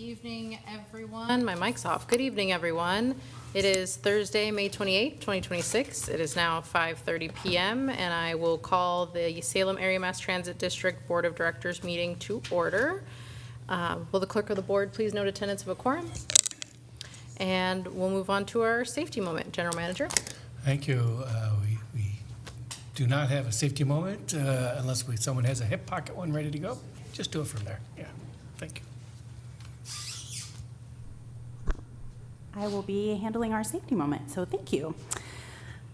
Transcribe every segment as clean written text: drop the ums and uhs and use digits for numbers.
evening, everyone. My mic's off. Good evening, everyone. It is Thursday, May 28th, 2026. It is now 5:30 p.m., and I will call the Salem Area Mass Transit District Board of Directors meeting to order. Will the clerk of the board please note attendance of a quorum? And we'll move on to our safety moment. General Manager. Thank you. We do not have a safety moment unless someone has a hip pocket one ready to go. Just do it from there. Yeah, thank you. I will be handling our safety moment, so thank you.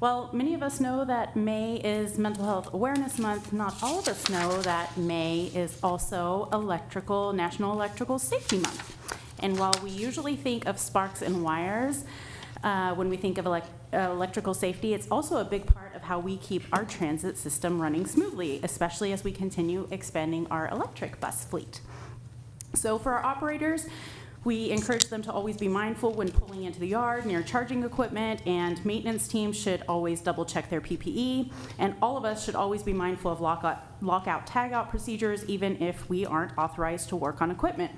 Well, many of us know that May is Mental Health Awareness Month. Not all of us know that May is also National Electrical Safety Month. And while we usually think of sparks and wires when we think of electrical safety, it's also a big part of how we keep our transit system running smoothly, especially as we continue expanding our electric bus fleet. So for our operators, we encourage them to always be mindful when pulling into the yard near charging equipment, and maintenance teams should always double check their PPE, and all of us should always be mindful of lockout, tagout procedures, even if we aren't authorized to work on equipment.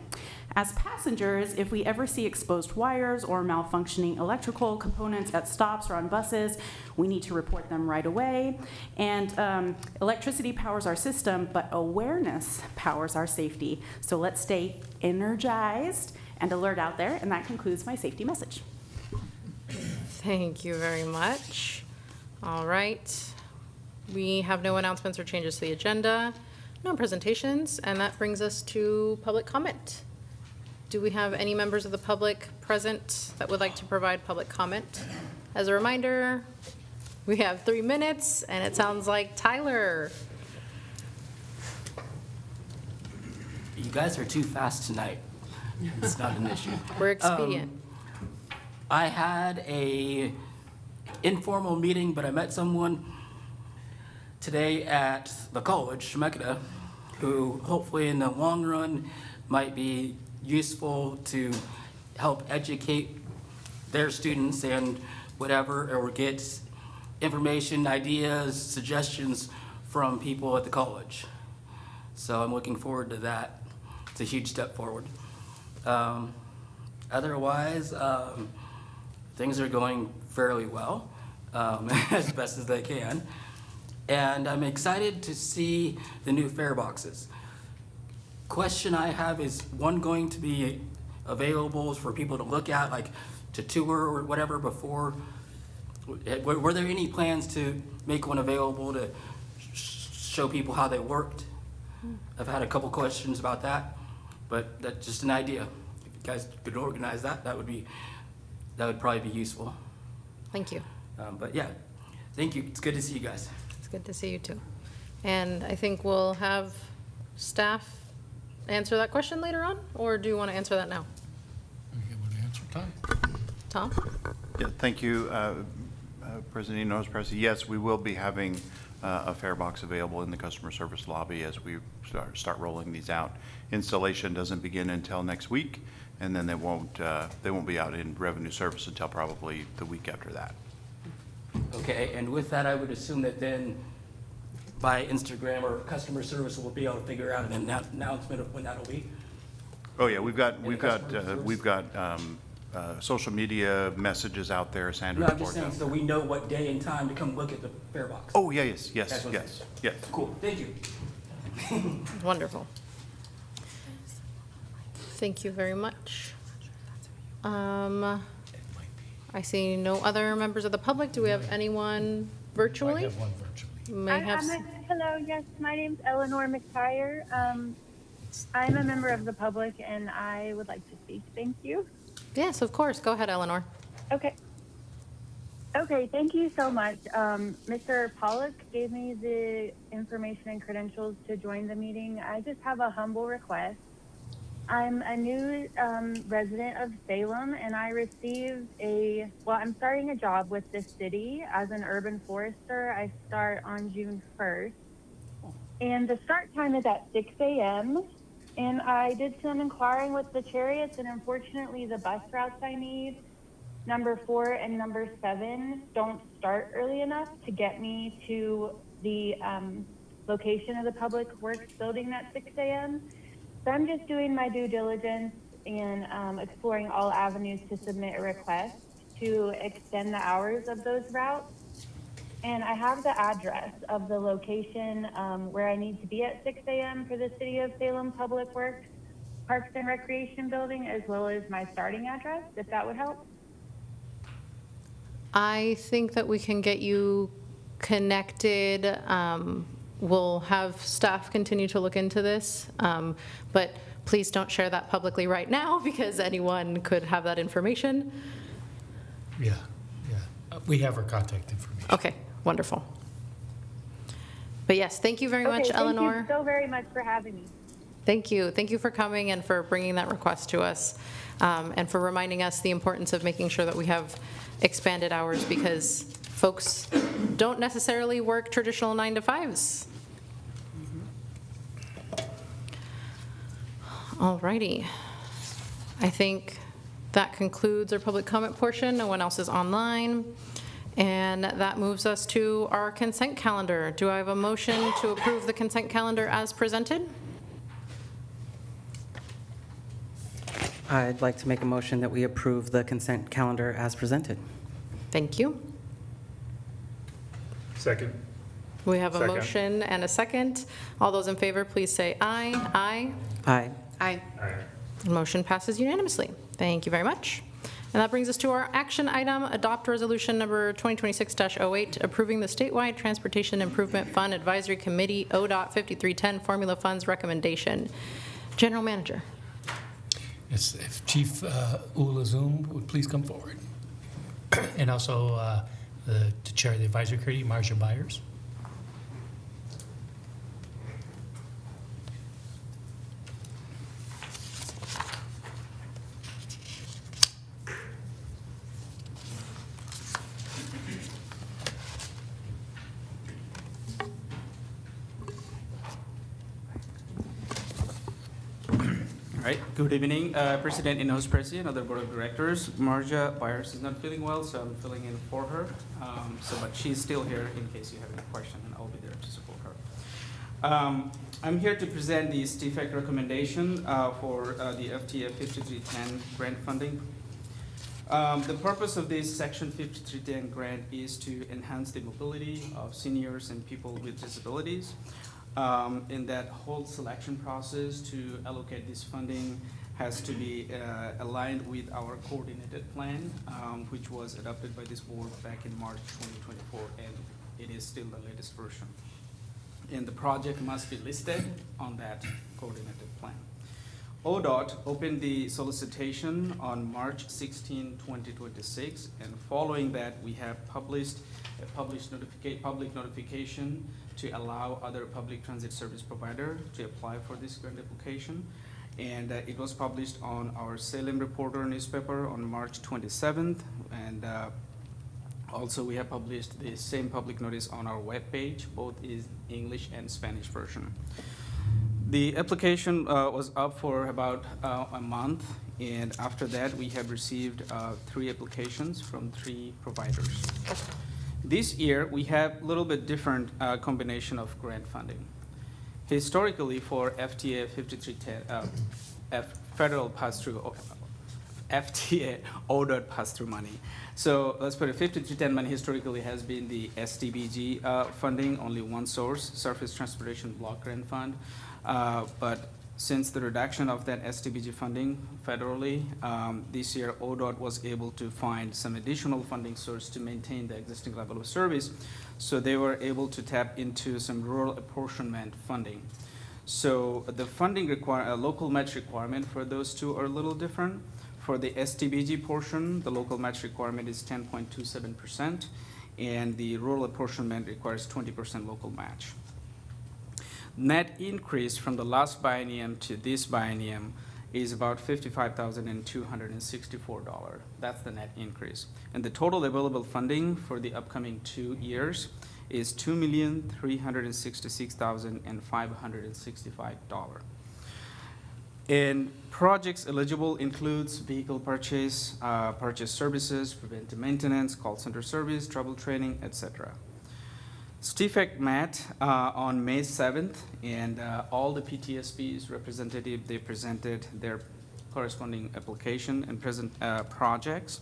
As passengers, if we ever see exposed wires or malfunctioning electrical components at stops or on buses, we need to report them right away. And electricity powers our system, but awareness powers our safety. So let's stay energized and alert out there, and that concludes my safety message. Thank you very much. All right. We have no announcements or changes to the agenda, no presentations, and that brings us to public comment. Do we have any members of the public present that would like to provide public comment? As a reminder, we have 3 minutes, and it sounds like Tyler. You guys are too fast tonight. It's not an issue. We're expedient. I had a informal meeting, but I met someone today at the college, Temecula, who hopefully in the long run might be useful to help educate their students and whatever, or get information, ideas, suggestions from people at the college. So I'm looking forward to that. It's a huge step forward. Otherwise, things are going fairly well, as best as they can. And I'm excited to see the new fare boxes. Question I have is, one going to be available for people to look at, like to tour or whatever before? Were there any plans to make one available to show people how they worked? I've had a couple questions about that, but that's just an idea. If you guys could organize that, that would probably be useful. Thank you. But yeah, thank you. It's good to see you guys. It's good to see you too. And I think we'll have staff answer that question later on, or do you want to answer that now? You want to answer, Tom? Tom? Yeah, thank you, President Enos. President, yes, we will be having a fare box available in the customer service lobby as we start rolling these out. Installation doesn't begin until next week, and then they won't be out in revenue service until probably the week after that. Okay, and with that, I would assume that then by Instagram or customer service, we'll be able to figure out an announcement of when that'll be. Oh yeah, we've got social media messages out there. Sandra, No, I'm just saying, so we know what day and time to come look at the fare box. Oh yeah, yes. Cool, thank you. Wonderful. Thank you very much. I see no other members of the public. Do we have anyone virtually? I have one virtually. Hello, yes, my name's Eleanor McTire. I'm a member of the public, and I would like to speak. Thank you. Yes, of course. Go ahead, Eleanor. Okay, thank you so much. Mr. Pollock gave me the information and credentials to join the meeting. I just have a humble request. I'm a new resident of Salem, and I received I'm starting a job with the city as an urban forester. I start on June 1st, and the start time is at 6 a.m., and I did some inquiring with the Cherriots, and unfortunately the bus routes I need, number 4 and number 7, don't start early enough to get me to the location of the Public Works building at 6 a.m. So I'm just doing my due diligence and exploring all avenues to submit a request to extend the hours of those routes. And I have the address of the location where I need to be at 6 a.m. for the City of Salem Public Works Parks and Recreation Building, as well as my starting address, if that would help. I think that we can get you connected. We'll have staff continue to look into this, but please don't share that publicly right now because anyone could have that information. Yeah, yeah. We have her contact information. Okay, wonderful. But yes, thank you very much, Eleanor. Thank you so very much for having me. Thank you. Thank you for coming and for bringing that request to us, and for reminding us the importance of making sure that we have expanded hours because folks don't necessarily work traditional 9 to 5s. All righty. I think that concludes our public comment portion. No one else is online. And that moves us to our consent calendar. Do I have a motion to approve the consent calendar as presented? I'd like to make a motion that we approve the consent calendar as presented. Thank you. Second. We have a Second. motion and a second. All those in favor, please say aye. Aye. Aye. Aye. Motion passes unanimously. Thank you very much. And that brings us to our action item, adopt resolution number 2026-08, approving the statewide Transportation Improvement Fund Advisory Committee ODOT 5310 Formula Funds recommendation. General Manager. Yes, if Chief Ula Zoom would please come forward. And also the Chair of the Advisory Committee, Marcia Byers. All right, good evening, President and Host President of the Board of Directors. Marja Byers is not feeling well, so I'm filling in for her. But she's still here in case you have any question, and I'll be there to support her. I'm here to present the STFEC recommendation for the FTA 5310 grant funding. The purpose of this Section 5310 grant is to enhance the mobility of seniors and people with disabilities. In that whole selection process to allocate this funding has to be aligned with our coordinated plan, which was adopted by this board back in March 2024, and it is still the latest version. And the project must be listed on that coordinated plan. ODOT opened the solicitation on March 16, 2026, and following that, we have published a public notification to allow other public transit service provider to apply for this grant application. And it was published on our Salem Reporter newspaper on March 27th. And also we have published the same public notice on our webpage, both in English and Spanish version. The application was up for about a month, and after that we have received 3 applications from 3 providers. This year we have a little bit different combination of grant funding. Historically for FTA 5310, federal pass-through, FTA ODOT pass-through money. So let's put it, 5310 money historically has been the STBG funding, only one source, Surface Transportation Block Grant Fund. But since the reduction of that STBG funding federally, this year ODOT was able to find some additional funding source to maintain the existing level of service. So they were able to tap into some rural apportionment funding. So the funding local match requirement for those two are a little different. For the STBG portion, the local match requirement is 10.27%, and the rural apportionment requires 20% local match. Net increase from the last biennium to this biennium is about $55,264. That's the net increase. And the total available funding for the upcoming 2 years is $2,366,565. And projects eligible includes vehicle purchase, purchase services, preventive maintenance, call center service, trouble training, etc. STFEC met on May 7th, and all the PTSB's representative, they presented their corresponding application and present projects.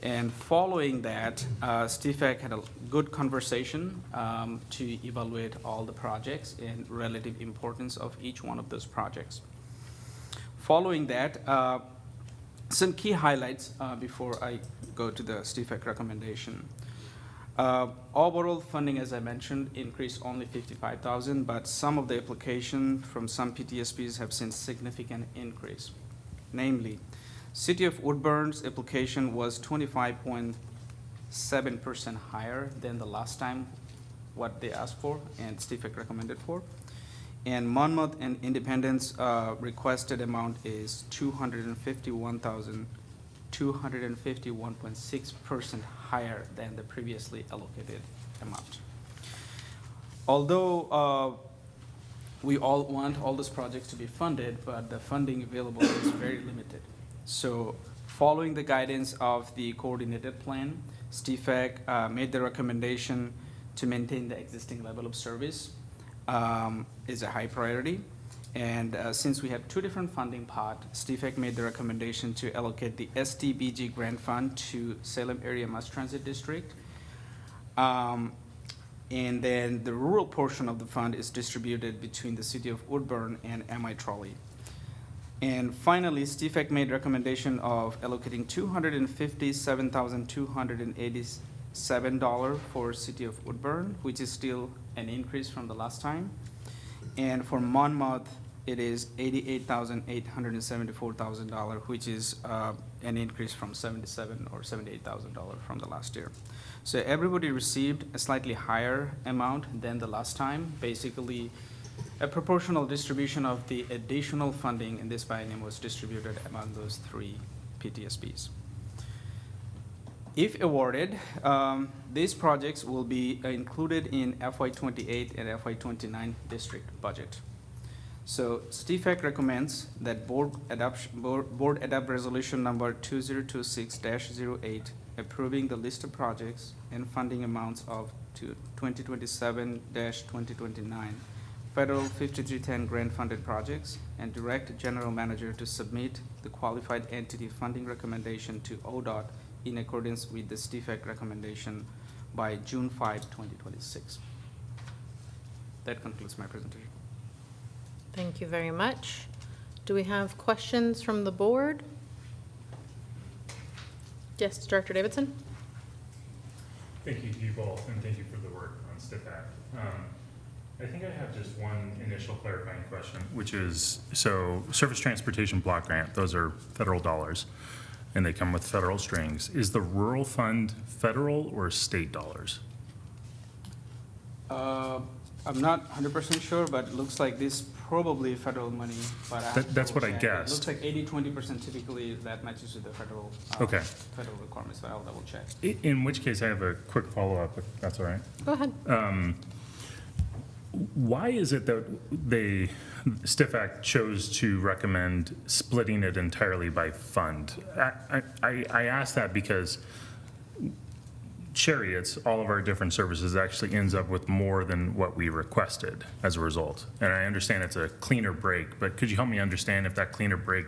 And following that, STFAC had a good conversation to evaluate all the projects and relative importance of each one of those projects. Following that, some key highlights before I go to the STFAC recommendation. Overall funding, as I mentioned, increased only 55,000, but some of the application from some PTSPs have seen significant increase. Namely, City of Woodburn's application was 25.7% higher than the last time what they asked for and STFAC recommended for. And Monmouth and Independence requested amount is 251.6% higher than the previously allocated amount. Although we all want all those projects to be funded, but the funding available is very limited. So following the guidance of the coordinated plan, STFAC made the recommendation to maintain the existing level of service is a high priority. And since we have two different funding pots, STFAC made the recommendation to allocate the STBG grant fund to Salem Area Mass Transit District. And then the rural portion of the fund is distributed between the City of Woodburn and MI Trolley. And finally, STFAC made recommendation of allocating $257,287 for City of Woodburn, which is still an increase from the last time. And for Monmouth, it is $88,874,000, which is an increase from $77,000 or $78,000 from the last year. So everybody received a slightly higher amount than the last time. Basically, a proportional distribution of the additional funding in this biennium was distributed among those three PTSBs. If awarded, these projects will be included in FY28 and FY29 district budget. So STFAC recommends that board adopt resolution number 2026-08 approving the list of projects and funding amounts of 2027-2029 federal 5310 grant funded projects and direct general manager to submit the qualified entity funding recommendation to ODOT in accordance with the STFAC recommendation by June 5, 2026. That concludes my presentation. Thank you very much. Do we have questions from the board? Yes, Director Davidson? Thank you to you both, and thank you for the work on STFAC. I think I have just one initial clarifying question, which is, so Surface Transportation Block Grant, those are federal dollars, and they come with federal strings. Is the rural fund federal or state dollars? I'm not 100% sure, but it looks like this probably federal money. But That's what I check. guessed. It looks like 80-20% typically that matches with the federal Okay. federal requirements, but I'll double check. In which case, I have a quick follow-up, if that's all right. Go ahead. Why is it that STFAC chose to recommend splitting it entirely by fund? I ask that because Cherriots, all of our different services, actually ends up with more than what we requested as a result. And I understand it's a cleaner break, but could you help me understand if that cleaner break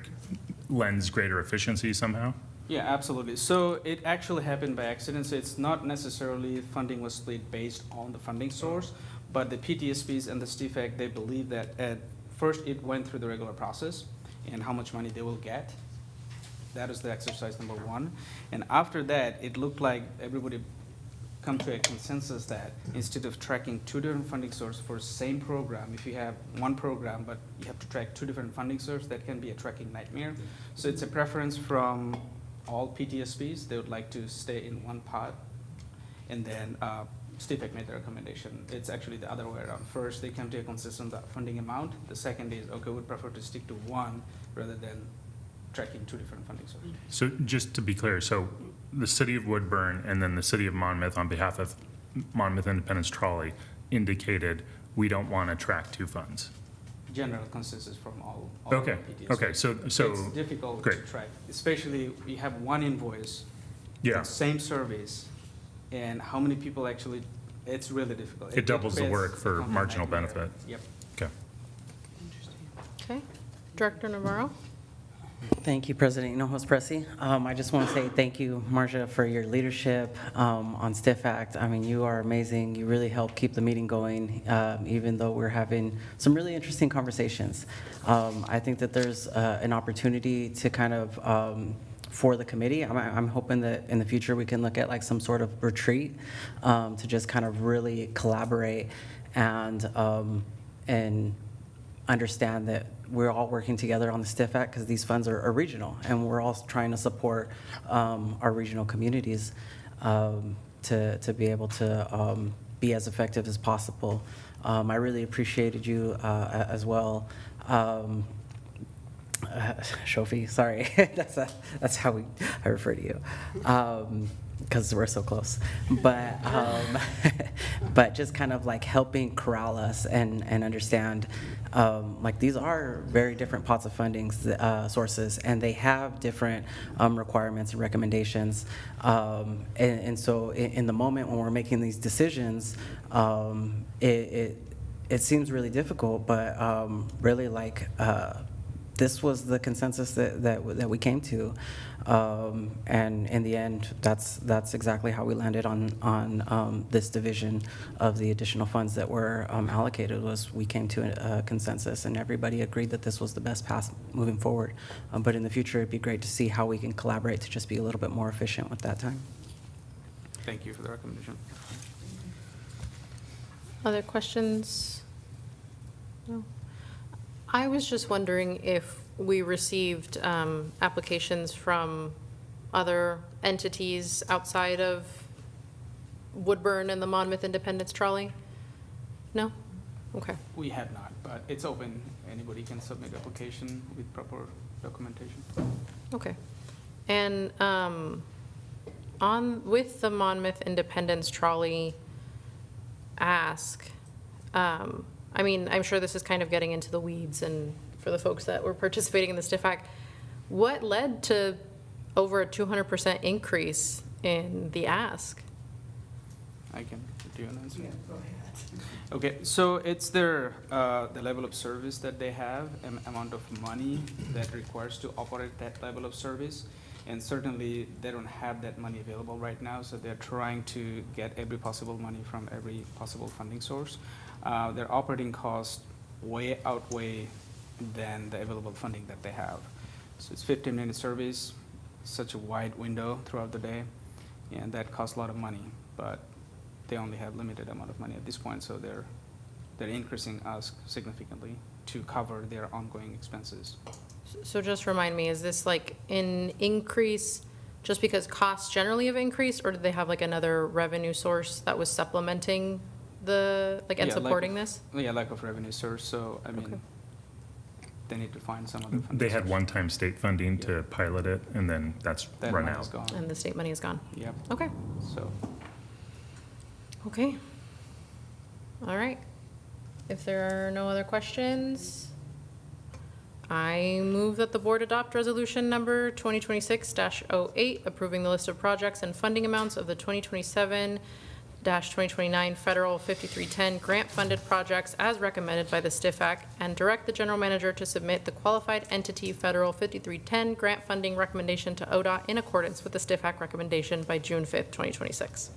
lends greater efficiency somehow? Yeah, absolutely. So it actually happened by accident. So it's not necessarily funding was split based on the funding source, but the PTSBs and the STFAC, they believe that at first it went through the regular process and how much money they will get. That is the exercise number one. And after that, it looked like everybody come to a consensus that instead of tracking two different funding sources for same program, if you have one program, but you have to track two different funding sources, that can be a tracking nightmare. So it's a preference from all PTSBs. They would like to stay in one pot. And then STFAC made the recommendation. It's actually the other way around. First, they come to a consensus on the funding amount. The second is, okay, we'd prefer to stick to one rather than tracking two different funding sources. So just to be clear, so the City of Woodburn and then the City of Monmouth on behalf of Monmouth Independence Trolley indicated we don't want to track two funds. General consensus from all Okay, PTSBs. okay, so It's difficult to great. track, especially we have one invoice, Yeah, same service, and how many people actually, it's really difficult. It doubles the becomes- work for becomes a marginal nightmare. benefit. Yep. okay. Okay. Director Navarro? Thank you, President Hinojosa Presi. I just want to say thank you, Marcia, for your leadership on STIF Act. I mean, you are amazing. You really help keep the meeting going, even though we're having some really interesting conversations. I think that there's an opportunity to kind of, for the committee, I'm hoping that in the future we can look at like some sort of retreat to just kind of really collaborate and understand that we're all working together on the STIF Act because these funds are regional, and we're all trying to support our regional communities to be able to be as effective as possible. I really appreciated you as well. Shofi, sorry, that's how I refer to you. Because we're so close, but just kind of like helping corral us and understand, like these are very different pots of funding sources, and they have different requirements and recommendations, and so in the moment when we're making these decisions, it seems really difficult, but really like. This was the consensus that we came to, and in the end, that's exactly how we landed on this division of the additional funds that were allocated. Was we came to a consensus, and everybody agreed that this was the best path moving forward. But in the future, it'd be great to see how we can collaborate to just be a little bit more efficient with that time. Thank you for the recommendation. Other questions? No. I was just wondering if we received applications from other entities outside of Woodburn and the Monmouth Independence Trolley? No? Okay. We have not, but it's open. Anybody can submit application with proper documentation. Okay. And with the Monmouth Independence Trolley ask, I mean, I'm sure this is kind of getting into the weeds, and for the folks that were participating in the STIF Act, what led to over a 200% increase in the ask? I can do an answer. Yeah, go ahead. Okay, so it's their the level of service that they have, amount of money that requires to operate that level of service, and certainly they don't have that money available right now, so they're trying to get every possible money from every possible funding source. Their operating costs way outweigh than the available funding that they have. So it's 15-minute service, such a wide window throughout the day, and that costs a lot of money, but they only have limited amount of money at this point, so they're increasing us significantly to cover their ongoing expenses. So just remind me, is this like an increase just because costs generally have increased, or did they have like another revenue source that was supplementing the, like, and supporting this? Yeah, lack of revenue source, so, I mean, Okay. they need to find some other funding. They had source. one-time state funding to pilot it, and then that's That run money is out. gone. And the state money is gone? Yep, Okay. so, Okay. All right. If there are no other questions, I move that the board adopt resolution number 2026-08, approving the list of projects and funding amounts of the 2027-2029 federal 5310 grant-funded projects as recommended by the STIF Act, and direct the general manager to submit the qualified entity federal 5310 grant funding recommendation to ODOT in accordance with the STIF Act recommendation by June 5th, 2026.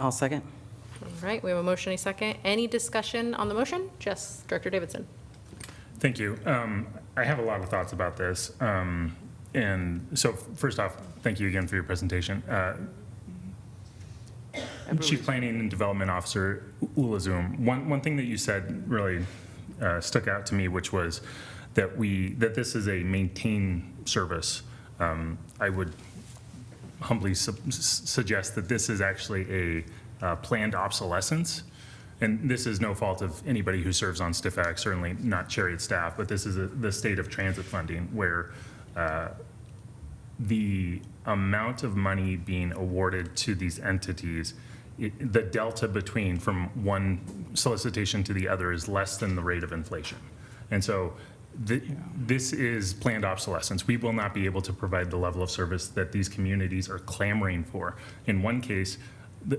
I'll second. All right, we have a motion, a second. Any discussion on the motion? Yes, Director Davidson. Thank you. I have a lot of thoughts about this. And so first off, thank you again for your presentation. Chief Planning and Development Officer Ulazum, one thing that you said really stuck out to me, which was that this is a maintain service. I would humbly suggest that this is actually a planned obsolescence. And this is no fault of anybody who serves on STIF Act, certainly not Cherriots staff, but this is the state of transit funding where the amount of money being awarded to these entities, the delta between from one solicitation to the other is less than the rate of inflation. And so this is planned obsolescence. We will not be able to provide the level of service that these communities are clamoring for. In one case,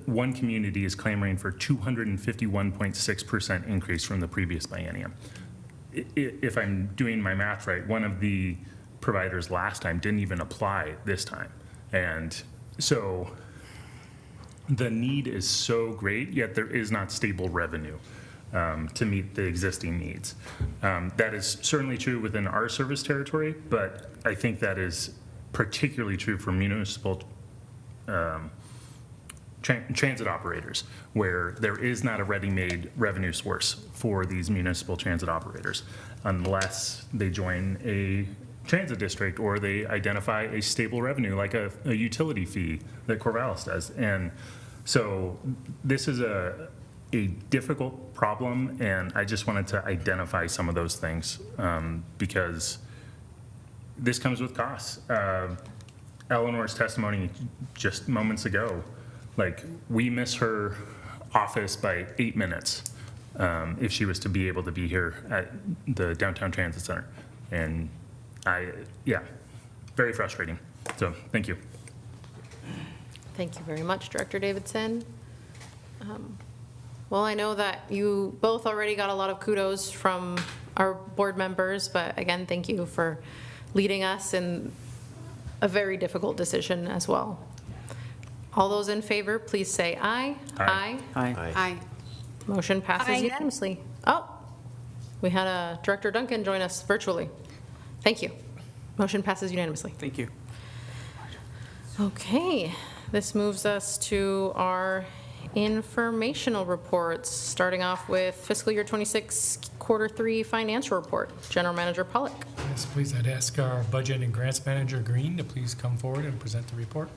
one community is clamoring for 251.6% increase from the previous biennium. If I'm doing my math right, one of the providers last time didn't even apply this time. And so the need is so great, yet there is not stable revenue to meet the existing needs. That is certainly true within our service territory, but I think that is particularly true for municipal transit operators, where there is not a ready-made revenue source for these municipal transit operators unless they join a transit district or they identify a stable revenue like a utility fee that Corvallis does. And so this is a difficult problem, and I just wanted to identify some of those things because this comes with costs. Eleanor's testimony just moments ago, like, we miss her office by 8 minutes if she was to be able to be here at the Downtown Transit Center. And yeah, very frustrating. So thank you. Thank you very much, Director Davidson. Well, I know that you both already got a lot of kudos from our board members, but again, thank you for leading us in a very difficult decision as well. All those in favor, please say aye. Aye. Aye. Motion passes unanimously. Oh, we had Director Duncan join us virtually. Thank you. Motion passes unanimously. Thank you. Okay, this moves us to our informational reports, starting off with fiscal year 26 quarter 3 financial report. General Manager Pollock. Yes, please, I'd ask our Budget and Grants Manager Green to please come forward and present the report.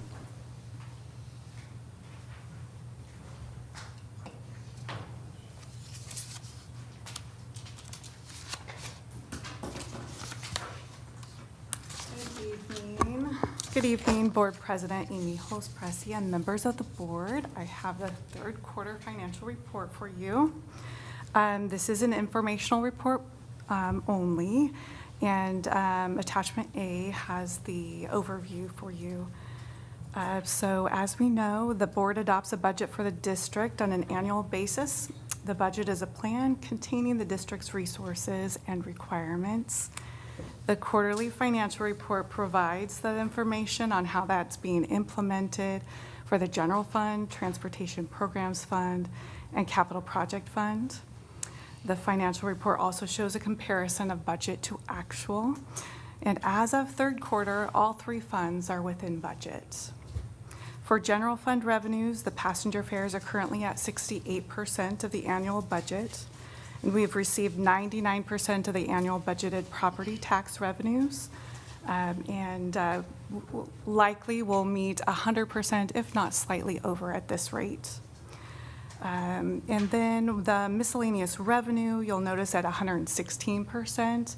Good evening, Board President Amy Holz-Pressy and members of the board. I have the third quarter financial report for you. This is an informational report only, and attachment A has the overview for you. So as we know, the board adopts a budget for the district on an annual basis. The budget is a plan containing the district's resources and requirements. The quarterly financial report provides that information on how that's being implemented for the general fund, transportation programs fund, and capital project fund. The financial report also shows a comparison of budget to actual. And as of third quarter, all three funds are within budget. For general fund revenues, the passenger fares are currently at 68% of the annual budget. And we've received 99% of the annual budgeted property tax revenues, and likely will meet 100%, if not slightly over at this rate. And then the miscellaneous revenue, you'll notice at 116%.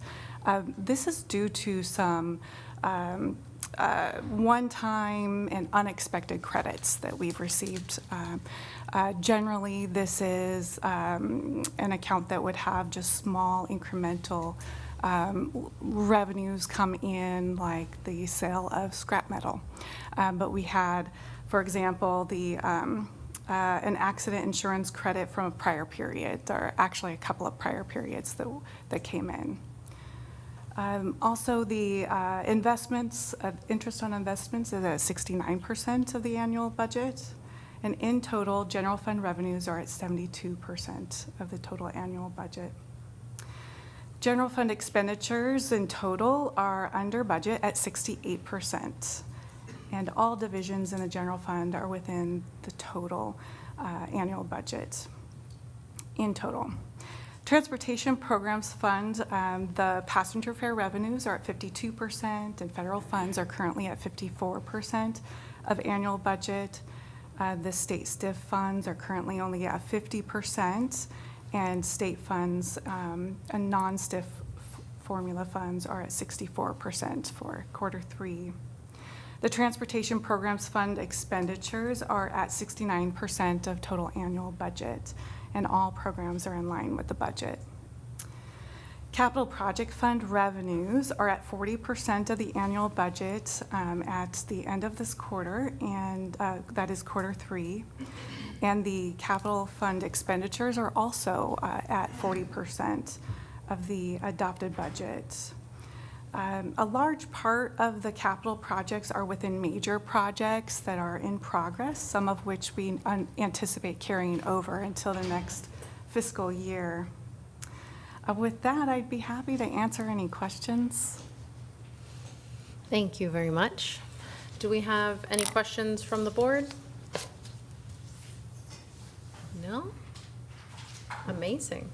This is due to some one-time and unexpected credits that we've received. Generally, this is an account that would have just small incremental revenues come in, like the sale of scrap metal. But we had, for example, an accident insurance credit from a prior period, or actually a couple of prior periods that came in. Also, the investments, interest on investments is at 69% of the annual budget. And in total, general fund revenues are at 72% of the total annual budget. General fund expenditures in total are under budget at 68%. And all divisions in the general fund are within the total annual budget in total. Transportation Programs Fund, the passenger fare revenues are at 52%, and federal funds are currently at 54% of annual budget. The state STIF funds are currently only at 50%, and state funds and non-STIF formula funds are at 64% for quarter 3. The Transportation Programs Fund expenditures are at 69% of total annual budget, and all programs are in line with the budget. Capital Project Fund revenues are at 40% of the annual budget at the end of this quarter, and that is quarter 3. And the Capital Fund expenditures are also at 40% of the adopted budget. A large part of the capital projects are within major projects that are in progress, some of which we anticipate carrying over until the next fiscal year. With that, I'd be happy to answer any questions. Thank you very much. Do we have any questions from the board? No? Amazing.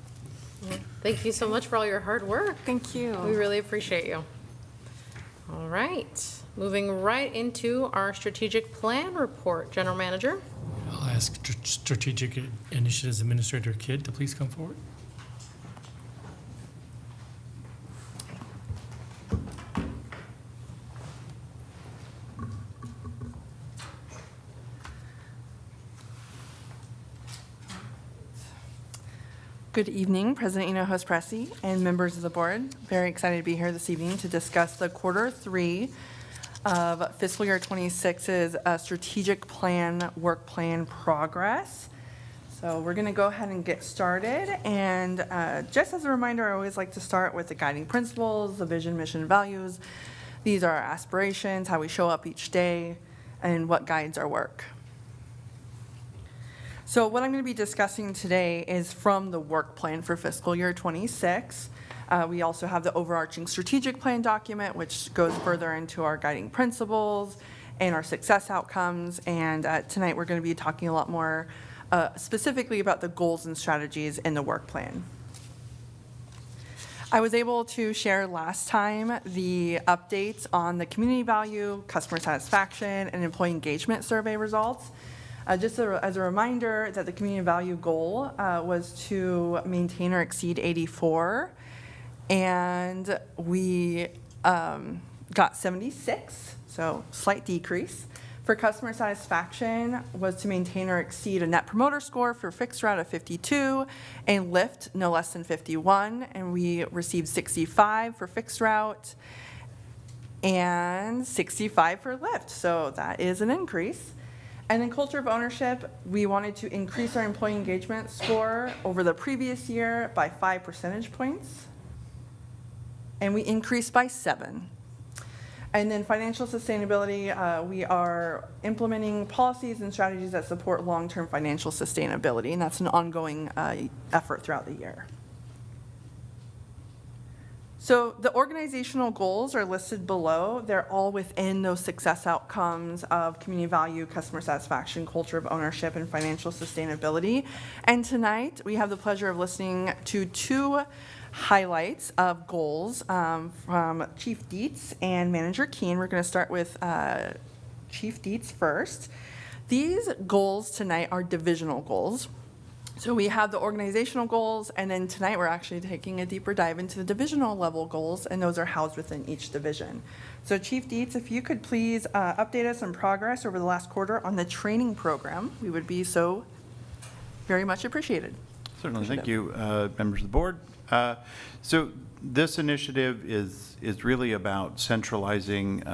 Well, thank you so much for all your hard work. Thank you. We really appreciate you. All right, moving right into our strategic plan report. General Manager? I'll ask Strategic Initiatives Administrator Kidd to please come forward. Good evening, President Hinojosa Presi and members of the board. Very excited to be here this evening to discuss the quarter 3 of fiscal year 26's strategic plan, work plan progress. So we're going to go ahead and get started. And just as a reminder, I always like to start with the guiding principles, the vision, mission, values. These are our aspirations, how we show up each day, and what guides our work. So what I'm going to be discussing today is from the work plan for fiscal year 26. We also have the overarching strategic plan document, which goes further into our guiding principles and our success outcomes. And tonight we're going to be talking a lot more specifically about the goals and strategies in the work plan. I was able to share last time the updates on the community value, customer satisfaction, and employee engagement survey results. Just as a reminder that the community value goal was to maintain or exceed 84, and we got 76, so slight decrease. For customer satisfaction was to maintain or exceed a net promoter score for fixed route of 52 and lift no less than 51, and we received 65 for fixed route and 65 for lift, so that is an increase. And then culture of ownership, we wanted to increase our employee engagement score over the previous year by 5 percentage points. And we increased by 7. And then financial sustainability, we are implementing policies and strategies that support long-term financial sustainability, and that's an ongoing effort throughout the year. So the organizational goals are listed below. They're all within those success outcomes of community value, customer satisfaction, culture of ownership, and financial sustainability. And tonight, we have the pleasure of listening to 2 highlights of goals from Chief Dietz and Manager Keen. We're going to start with Chief Dietz first. These goals tonight are divisional goals. So we have the organizational goals, and then tonight we're actually taking a deeper dive into the divisional level goals, and those are housed within each division. So Chief Dietz, if you could please update us on progress over the last quarter on the training program, we would be so very much appreciated. Certainly, thank you, members of the board. So this initiative is really about centralizing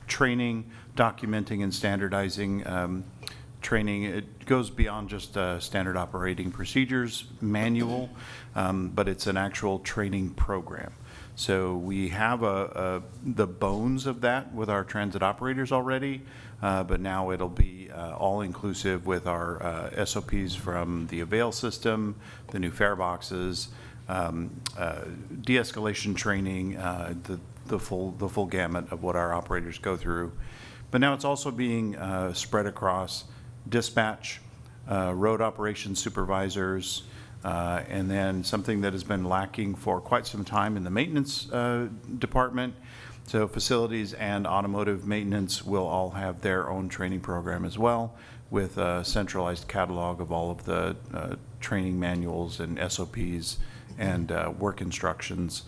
training, documenting, and standardizing training. It goes beyond just a standard operating procedures manual, but it's an actual training program. So we have the bones of that with our transit operators already, but now it'll be all-inclusive with our SOPs from the Avail system, the new fare boxes, de-escalation training, the full gamut of what our operators go through. But now it's also being spread across dispatch, road operations supervisors, and then something that has been lacking for quite some time in the maintenance department. So facilities and automotive maintenance will all have their own training program as well, with a centralized catalog of all of the training manuals and SOPs and work instructions.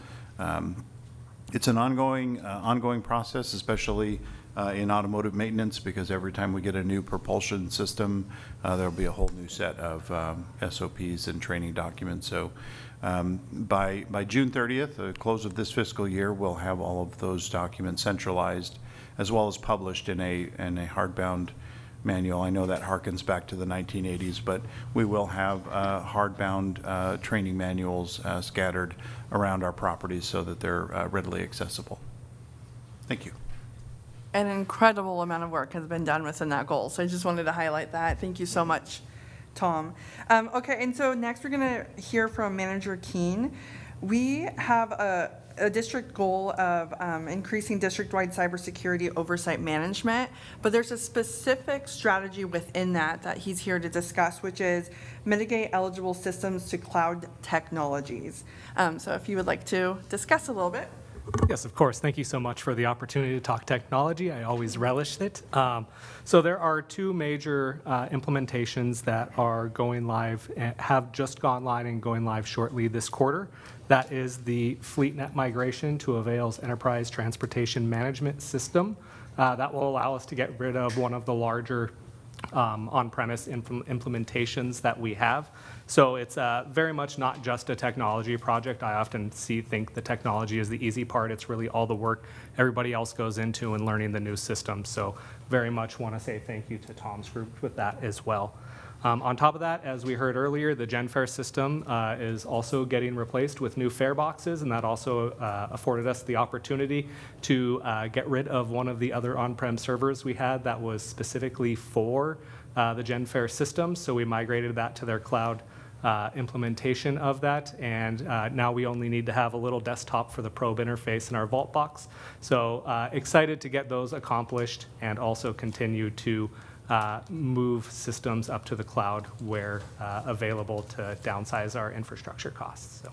It's an ongoing process, especially in automotive maintenance, because every time we get a new propulsion system, there'll be a whole new set of SOPs and training documents. So by June 30th, the close of this fiscal year, we'll have all of those documents centralized, as well as published in a hardbound manual. I know that harkens back to the 1980s, but we will have hardbound training manuals scattered around our properties so that they're readily accessible. Thank you. An incredible amount of work has been done within that goal. So I just wanted to highlight that. Thank you so much, Tom. Okay, and so next we're going to hear from Manager Keene. We have a district goal of increasing district-wide cybersecurity oversight management, but there's a specific strategy within that he's here to discuss, which is mitigate eligible systems to cloud technologies. So if you would like to discuss a little bit. Yes, of course. Thank you so much for the opportunity to talk technology. I always relish it. So there are two major implementations that are going live, have just gone live and going live shortly this quarter. That is the FleetNet migration to Avail's Enterprise Transportation Management System. That will allow us to get rid of one of the larger on-premise implementations that we have. So it's very much not just a technology project. I often think the technology is the easy part. It's really all the work everybody else goes into in learning the new system. So very much want to say thank you to Tom's group with that as well. On top of that, as we heard earlier, the GenFare system is also getting replaced with new fare boxes, and that also afforded us the opportunity to get rid of one of the other on-prem servers we had that was specifically for the GenFare system. So we migrated that to their cloud implementation of that, and now we only need to have a little desktop for the probe interface in our vault box. So excited to get those accomplished and also continue to move systems up to the cloud where available to downsize our infrastructure costs. So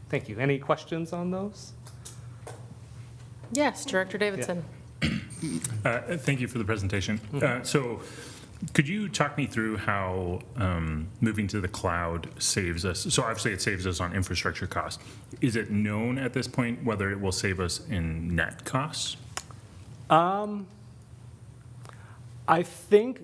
thank you. Any questions on those? Yes, Director Davidson. Thank you for the presentation. So could you talk me through how moving to the cloud saves us? So obviously it saves us on infrastructure costs. Is it known at this point whether it will save us in net costs? I think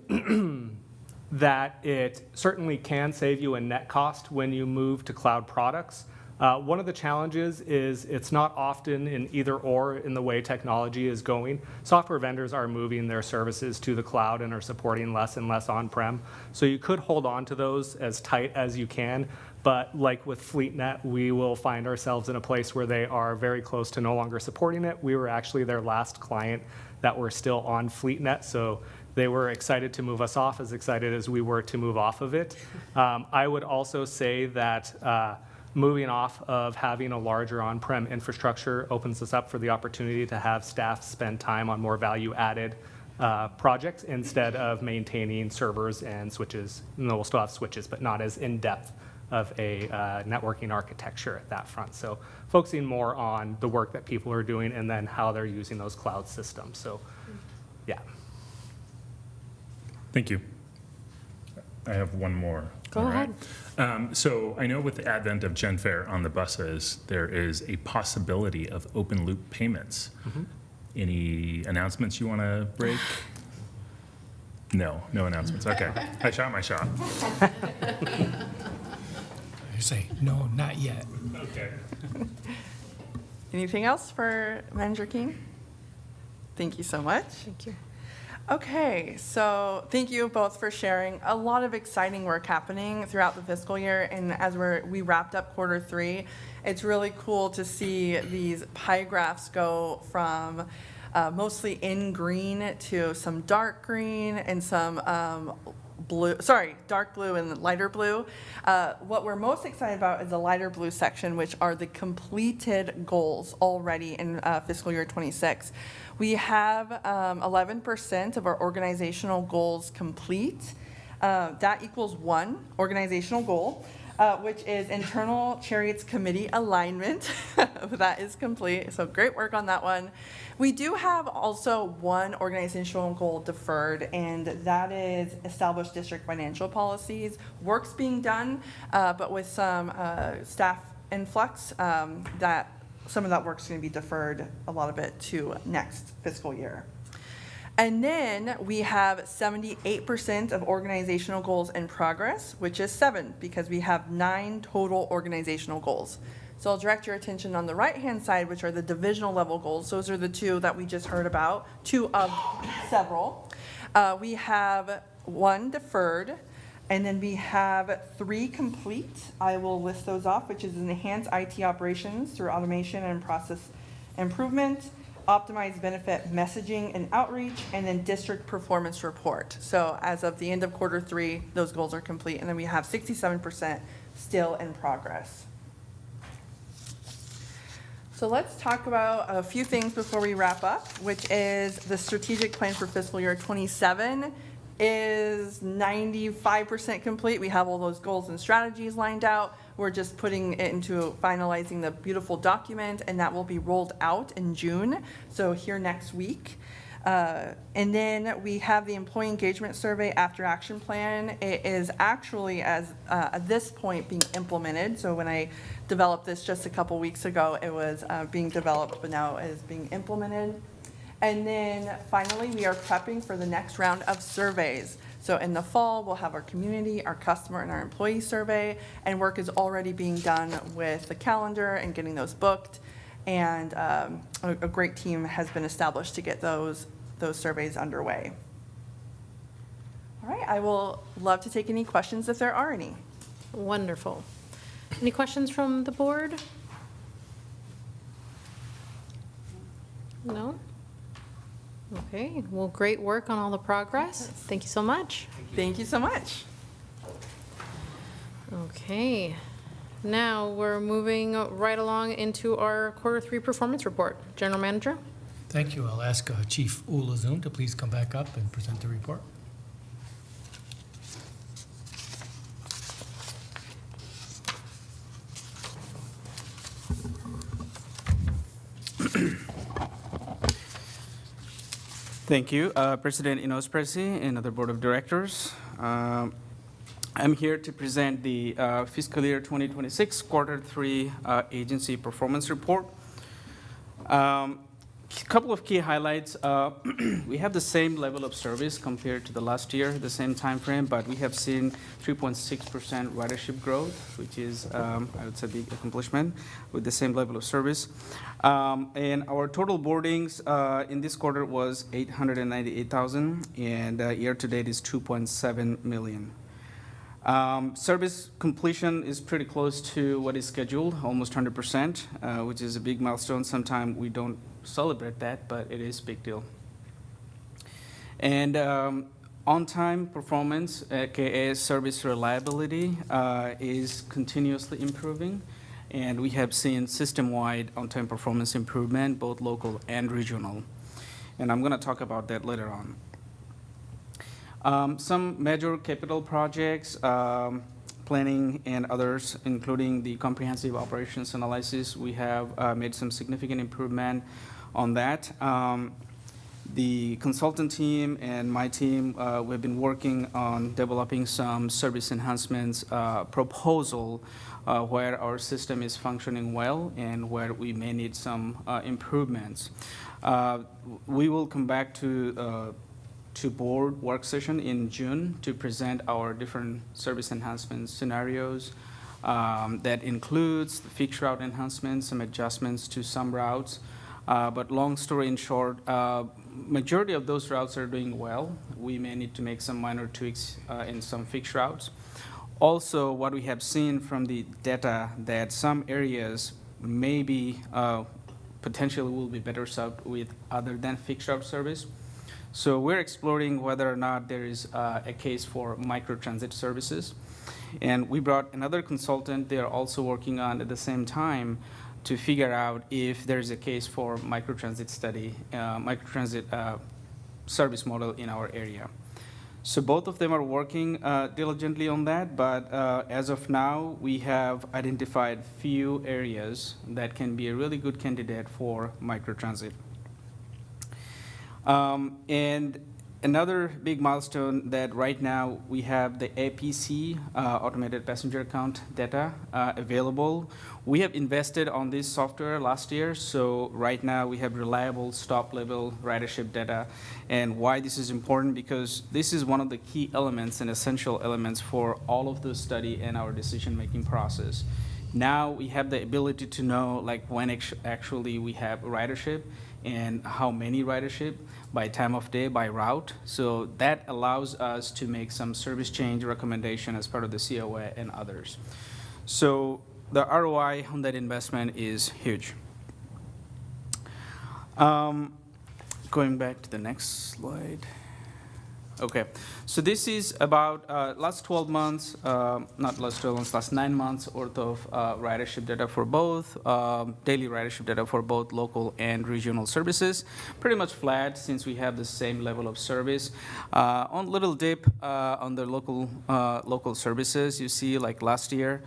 that it certainly can save you a net cost when you move to cloud products. One of the challenges is it's not often in either or in the way technology is going. Software vendors are moving their services to the cloud and are supporting less and less on-prem. So you could hold on to those as tight as you can, but like with FleetNet, we will find ourselves in a place where they are very close to no longer supporting it. We were actually their last client that were still on FleetNet, so they were excited to move us off, as excited as we were to move off of it. I would also say that moving off of having a larger on-prem infrastructure opens us up for the opportunity to have staff spend time on more value-added projects instead of maintaining servers and switches. No, we'll still have switches, but not as in-depth of a networking architecture at that front. So focusing more on the work that people are doing and then how they're using those cloud systems. So yeah. Thank you. I have one more. Go ahead. So I know with the advent of GenFare on the buses, there is a possibility of open loop payments. Any announcements you want to break? No announcements. Okay, I shot my shot. You say, no, not yet. Okay. Anything else for Manager Keene? Thank you so much. Thank you. Okay, so thank you both for sharing. A lot of exciting work happening throughout the fiscal year, and as we wrapped up Q3, it's really cool to see these pie graphs go from mostly in green to some dark green and some dark blue and lighter blue. What we're most excited about is the lighter blue section, which are the completed goals already in fiscal year 26. We have 11% of our organizational goals complete. That equals one organizational goal, which is internal Cherriots committee alignment. That is complete, so great work on that one. We do have also one organizational goal deferred, and that is established district financial policies. Work's being done, but with some staff influx, that some of that work's going to be deferred, a lot of it, to next fiscal year. And then we have 78% of organizational goals in progress, which is 7, because we have 9 total organizational goals. So I'll direct your attention on the right-hand side, which are the divisional level goals. Those are the 2 that we just heard about, 2 of several. We have 1 deferred, and then we have 3 complete. I will list those off, which is enhance IT operations through automation and process improvement, optimize benefit messaging and outreach, and then district performance report. So as of the end of quarter 3, those goals are complete, and then we have 67% still in progress. So let's talk about a few things before we wrap up, which is the strategic plan for fiscal year 27 is 95% complete. We have all those goals and strategies lined out. We're just putting it into finalizing the beautiful document, and that will be rolled out in June, so here next week. And then we have the employee engagement survey after action plan. It is actually, as at this point, being implemented. So when I developed this just a couple weeks ago, it was being developed, but now it is being implemented. And then finally, we are prepping for the next round of surveys. So in the fall, we'll have our community, our customer, and our employee survey, and work is already being done with the calendar and getting those booked. And a great team has been established to get those surveys underway. All right, I will love to take any questions if there are any. Wonderful. Any questions from the board? No? Okay, well, great work on all the progress. Thank you so much. Thank you so much. Okay, now we're moving right along into our quarter 3 performance report. General Manager? Thank you. I'll ask Chief Ulazun to please come back up and present the report. Thank you, President Inos Presi and other Board of Directors. I'm here to present the fiscal year 2026 quarter 3 agency performance report. Couple of key highlights. We have the same level of service compared to the last year, the same time frame, but we have seen 3.6% ridership growth, which is, I would say, a big accomplishment with the same level of service. And our total boardings in this quarter was 898,000, and year-to-date is 2.7 million. Service completion is pretty close to what is scheduled, almost 100%, which is a big milestone. Sometimes we don't celebrate that, but it is a big deal. And on-time performance, aka service reliability, is continuously improving, and we have seen system-wide on-time performance improvement, both local and regional. And I'm going to talk about that later on. Some major capital projects, planning and others, including the comprehensive operations analysis, we have made some significant improvement on that. The consultant team and my team, we've been working on developing some service enhancements proposal where our system is functioning well and where we may need some improvements. We will come back to board work session in June to present our different service enhancement scenarios. That includes the fixed route enhancements, some adjustments to some routes. But long story in short, majority of those routes are doing well. We may need to make some minor tweaks in some fixed routes. Also, what we have seen from the data that some areas may be potentially will be better served with other than fixed route service. So we're exploring whether or not there is a case for microtransit services. And we brought another consultant. They are also working on at the same time to figure out if there's a case for microtransit study, microtransit service model in our area. So both of them are working diligently on that, but as of now, we have identified few areas that can be a really good candidate for microtransit. And another big milestone that right now we have the APC, automated passenger count data, available. We have invested on this software last year, so right now we have reliable stop level ridership data. And why this is important, because this is one of the key elements and essential elements for all of the study and our decision-making process. Now we have the ability to know like when actually we have ridership and how many ridership by time of day, by route. So that allows us to make some service change recommendation as part of the COA and others. So the ROI on that investment is huge. Going back to the next slide. Okay, so this is about last 12 months, not last 12 months, last 9 months worth of ridership data for both, daily ridership data for both local and regional services. Pretty much flat since we have the same level of service. On little dip on the local services, you see like last year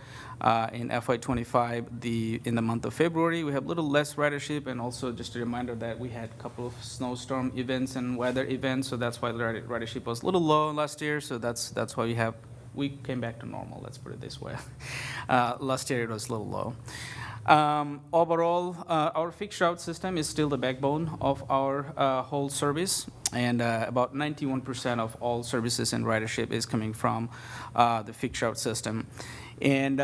in FY25, in the month of February, we have a little less ridership, and also just a reminder that we had a couple of snowstorm events and weather events, so that's why the ridership was a little low last year. So that's why we came back to normal. Let's put it this way. Last year it was a little low. Overall, our fixed route system is still the backbone of our whole service, and about 91% of all services and ridership is coming from the fixed route system. And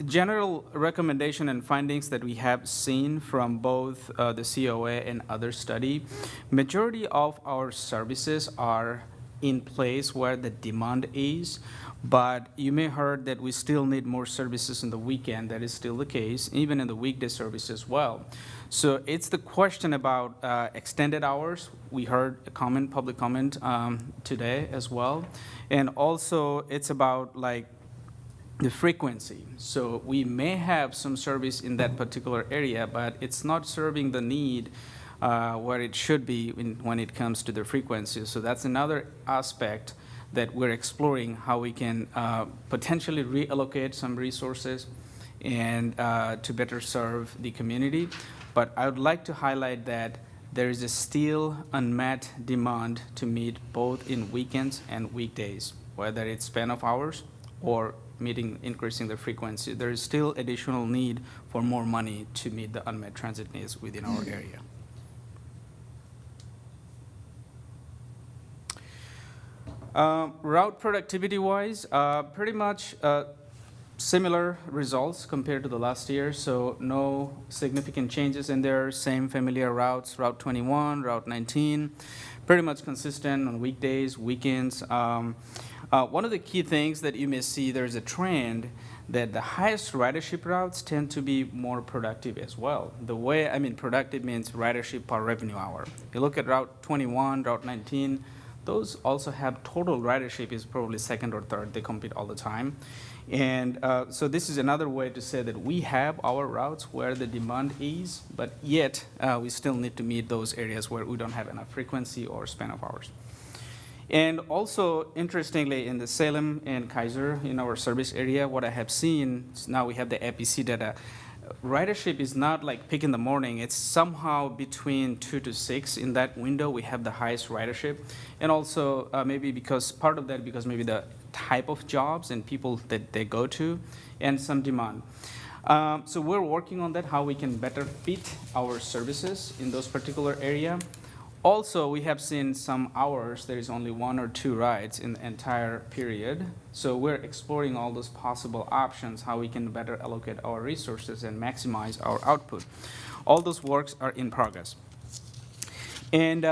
general recommendation and findings that we have seen from both the COA and other study, majority of our services are in place where the demand is, but you may heard that we still need more services in the weekend. That is still the case, even in the weekday service as well. So it's the question about extended hours. We heard a public comment today as well. And also it's about like the frequency. So we may have some service in that particular area, but it's not serving the need where it should be when it comes to the frequency. So that's another aspect that we're exploring, how we can potentially reallocate some resources and to better serve the community. But I would like to highlight that there is a still unmet demand to meet both in weekends and weekdays, whether it's span of hours or increasing the frequency. There is still additional need for more money to meet the unmet transit needs within our area. Route productivity-wise, pretty much similar results compared to the last year, so no significant changes in there. Same familiar routes, Route 21, Route 19, pretty much consistent on weekdays, weekends. One of the key things that you may see, there's a trend that the highest ridership routes tend to be more productive as well. Productive means ridership per revenue hour. You look at Route 21, Route 19, those also have total ridership is probably second or third. They compete all the time. And so this is another way to say that we have our routes where the demand is, but yet we still need to meet those areas where we don't have enough frequency or span of hours. And also, interestingly, in the Salem and Kaiser, in our service area, what I have seen, now we have the APC data, ridership is not like peak in the morning. It's somehow between 2 to 6. In that window, we have the highest ridership. And also, maybe because maybe the type of jobs and people that they go to, and some demand. So we're working on that, how we can better fit our services in those particular area. Also, we have seen some hours, there is only 1 or 2 rides in the entire period. So we're exploring all those possible options, how we can better allocate our resources and maximize our output. All those works are in progress. And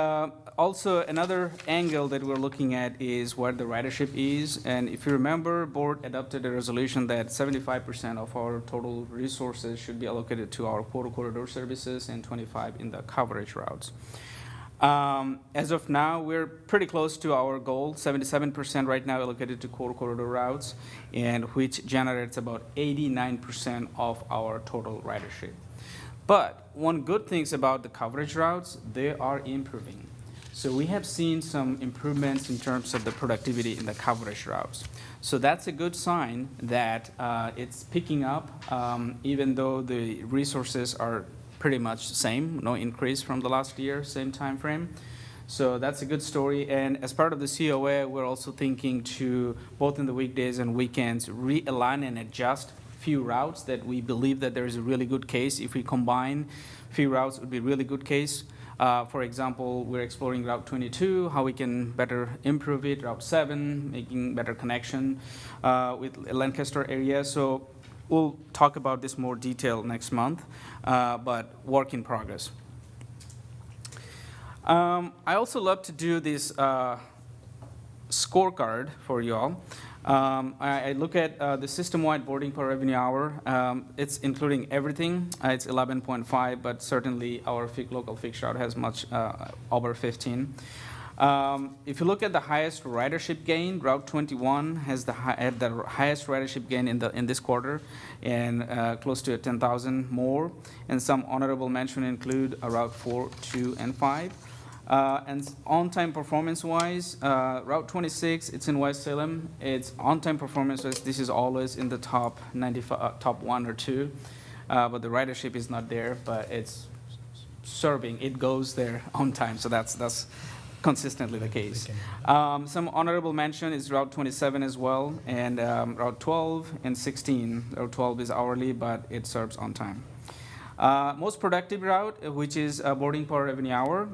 also another angle that we're looking at is where the ridership is. And if you remember, board adopted a resolution that 75% of our total resources should be allocated to our corridor services and 25% in the coverage routes. As of now, we're pretty close to our goal, 77% right now allocated to corridor routes, and which generates about 89% of our total ridership. But one good thing about the coverage routes, they are improving. So we have seen some improvements in terms of the productivity in the coverage routes. So that's a good sign that it's picking up, even though the resources are pretty much same, no increase from the last year, same time frame. So that's a good story. And as part of the COA, we're also thinking to, both in the weekdays and weekends, realign and adjust few routes that we believe that there is a really good case. If we combine few routes, it would be a really good case. For example, we're exploring Route 22, how we can better improve it, Route 7, making better connection with Lancaster area. So we'll talk about this more detail next month, but work in progress. I also love to do this scorecard for you all. I look at the system-wide boarding per revenue hour. It's including everything. It's 11.5, but certainly our local fixed route has much over 15. If you look at the highest ridership gain, Route 21 has had the highest ridership gain in this quarter, and close to 10,000 more. And some honorable mention include Route 4, 2, and 5. And on-time performance-wise, Route 26, it's in West Salem. It's on-time performance-wise, this is always in the top 95, top 1 or 2. But the ridership is not there, but it's serving. It goes there on time, so that's consistently the case. Some honorable mention is Route 27 as well, and Route 12 and 16. Route 12 is hourly, but it serves on time. Most productive route, which is boarding per revenue hour,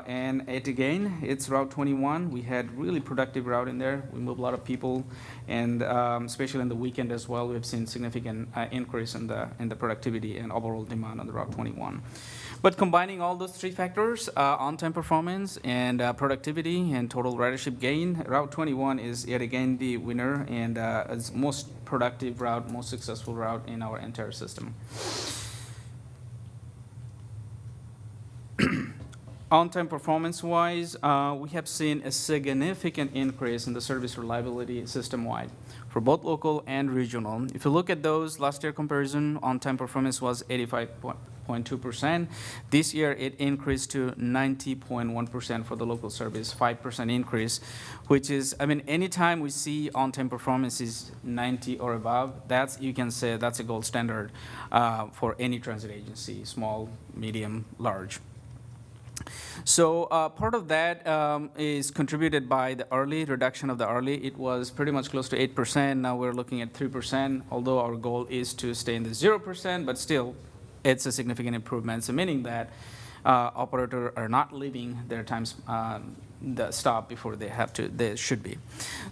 and again, it's Route 21. We had really productive route in there. We moved a lot of people, and especially in the weekend as well, we've seen significant increase in the productivity and overall demand on the Route 21. But combining all those three factors, on-time performance and productivity and total ridership gain, Route 21 is yet again the winner and is most productive route, most successful route in our entire system. On-time performance-wise, we have seen a significant increase in the service reliability system-wide for both local and regional. If you look at those last year comparison, on-time performance was 85.2%. This year, it increased to 90.1% for the local service, 5% increase, which is, I mean, anytime we see on-time performance is 90 or above, you can say that's a gold standard for any transit agency, small, medium, large. So part of that is contributed by the early reduction of the early. It was pretty much close to 8%. Now we're looking at 3%, although our goal is to stay in the 0%, but still it's a significant improvement. So meaning that operators are not leaving their times the stop before they should be.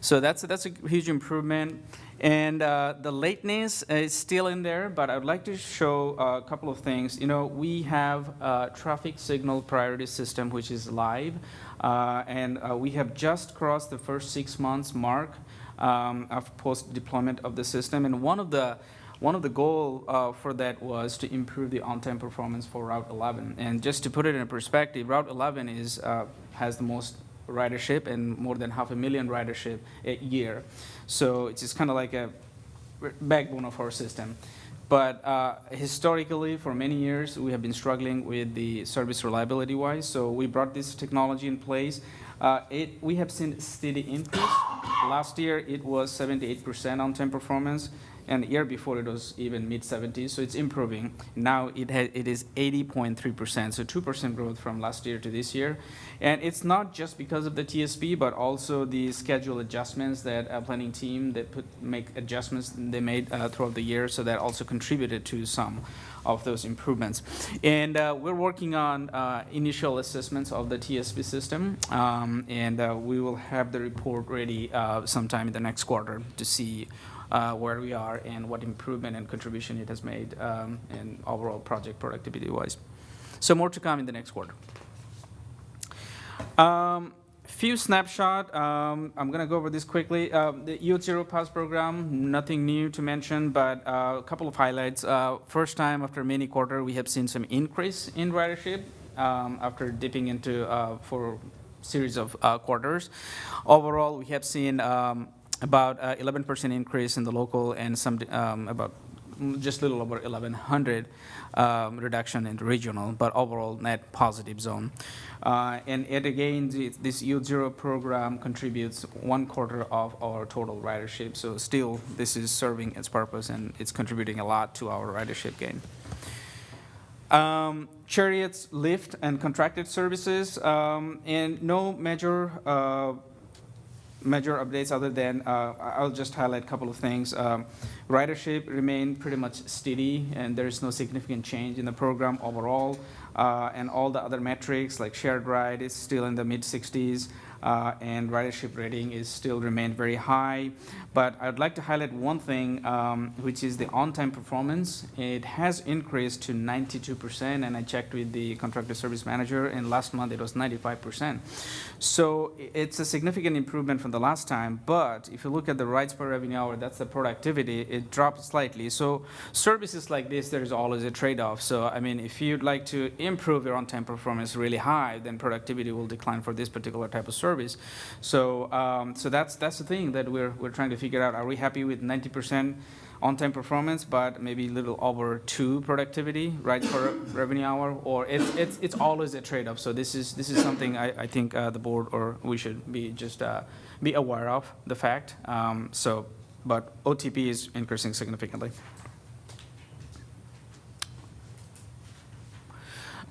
So that's a huge improvement. And the lateness is still in there, but I would like to show a couple of things. You know, we have a traffic signal priority system, which is live, and we have just crossed the first 6 months mark of post-deployment of the system. And one of the goal for that was to improve the on-time performance for Route 11. And just to put it in perspective, Route 11 has the most ridership and more than 500,000 ridership a year. So it's just kind of like a backbone of our system. But historically, for many years, we have been struggling with the service reliability-wise. So we brought this technology in place. We have seen steady increase. Last year, it was 78% on-time performance. And the year before, it was even mid-70s, so it's improving. Now it is 80.3%, so 2% growth from last year to this year. And it's not just because of the TSP, but also the schedule adjustments that planning team make adjustments they made throughout the year, so that also contributed to some of those improvements. And we're working on initial assessments of the TSP system, and we will have the report ready sometime in the next quarter to see where we are and what improvement and contribution it has made and overall project productivity-wise. So more to come in the next quarter. Few snapshot. I'm going to go over this quickly. The Youth Zero Pass program, nothing new to mention, but a couple of highlights. First time after many quarters, we have seen some increase in ridership after dipping into for series of quarters. Overall, we have seen about 11% increase in the local and some about just a little over 1,100 reduction in the regional, but overall net positive zone. And it again, this Youth Zero program contributes 1/4 of our total ridership. So still, this is serving its purpose and it's contributing a lot to our ridership gain. Cherriots lift and contracted services, and no major updates other than I'll just highlight a couple of things. Ridership remained pretty much steady, and there is no significant change in the program overall. And all the other metrics like shared ride is still in the mid-60s. and ridership rating is still remained very high. But I'd like to highlight one thing, which is the on-time performance. It has increased to 92%, and I checked with the contractor service manager, and last month it was 95%. So it's a significant improvement from the last time, but if you look at the rides per revenue hour, that's the productivity, it dropped slightly. So services like this, there's always a trade-off. So I mean, if you'd like to improve your on-time performance really high, then productivity will decline for this particular type of service. So so that's the thing that we're trying to figure out. Are we happy with 90% on-time performance, but maybe a little over 2 productivity, right, per revenue hour? Or it's always a trade-off. So this is something I think the board or we should be just be aware of the fact. But OTP is increasing significantly.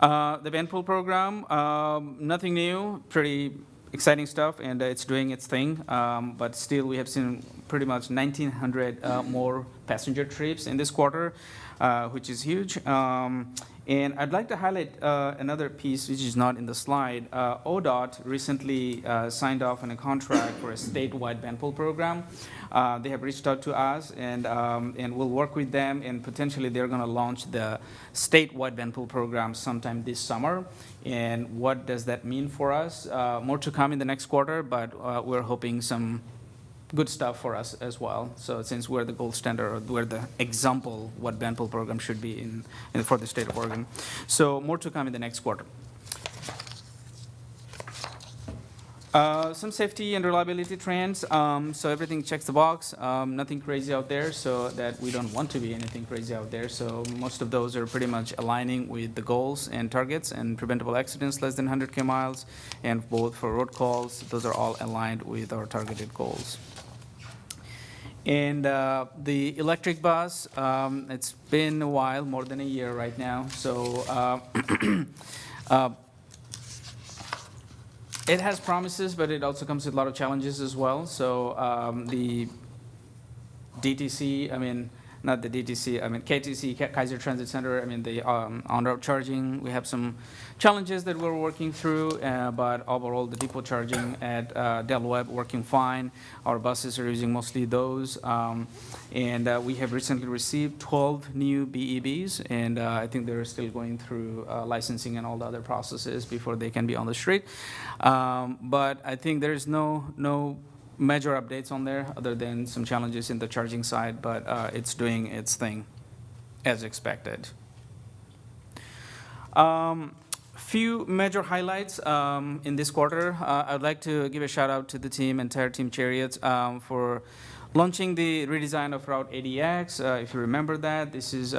The Benpool program, nothing new, pretty exciting stuff, and it's doing its thing. But still, we have seen pretty much 1,900 more passenger trips in this quarter, which is huge. And I'd like to highlight another piece which is not in the slide. ODOT recently signed off on a contract for a statewide Benpool program. They have reached out to us, and we'll work with them, and potentially they're going to launch the statewide Benpool program sometime this summer. And what does that mean for us? More to come in the next quarter, but we're hoping some good stuff for us as well. So since we're the gold standard, or we're the example what Benpool program should be in for the state of Oregon. So more to come in the next quarter. Some safety and reliability trends. So everything checks the box. Nothing crazy out there, so that we don't want to be anything crazy out there. So most of those are pretty much aligning with the goals and targets, and preventable accidents less than 100 miles, and both for road calls, those are all aligned with our targeted goals. And the electric bus, it's been a while, more than a year right now. So it has promises, but it also comes with a lot of challenges as well. So the DTC, I mean, not the DTC, I mean KTC, Kaiser Transit Center, I mean the on-route charging, we have some challenges that we're working through, but overall the depot charging at Del Webb working fine. Our buses are using mostly those. And we have recently received 12 new BEBs, and I think they're still going through licensing and all the other processes before they can be on the street. But I think there's no major updates on there other than some challenges in the charging side, but it's doing its thing as expected. Few major highlights in this quarter. I'd like to give a shout out to the team, entire team Cherriots, for launching the redesign of Route 80X. If you remember that, this is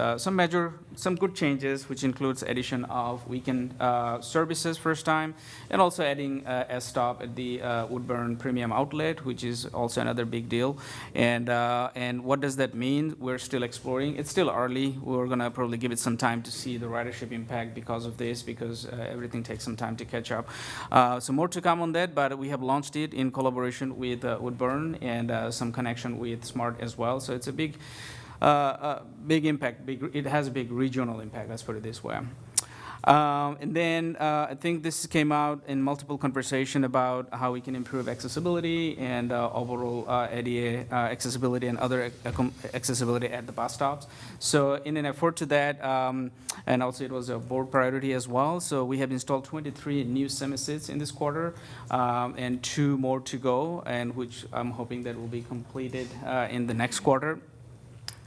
some good changes, which includes addition of weekend services first time, and also adding a stop at the Woodburn Premium Outlet, which is also another big deal. And what does that mean? We're still exploring. It's still early. We're gonna probably give it some time to see the ridership impact because of this, because everything takes some time to catch up. So more to come on that, but we have launched it in collaboration with Woodburn and some connection with Smart as well. So it's a big impact. It has a big regional impact, let's put it this way. And then I think this came out in multiple conversation about how we can improve accessibility and overall ADA accessibility and other accessibility at the bus stops. So in an effort to that, and also it was a board priority as well, so we have installed 23 new semi-seats in this quarter, and 2 more to go, and which I'm hoping that will be completed in the next quarter.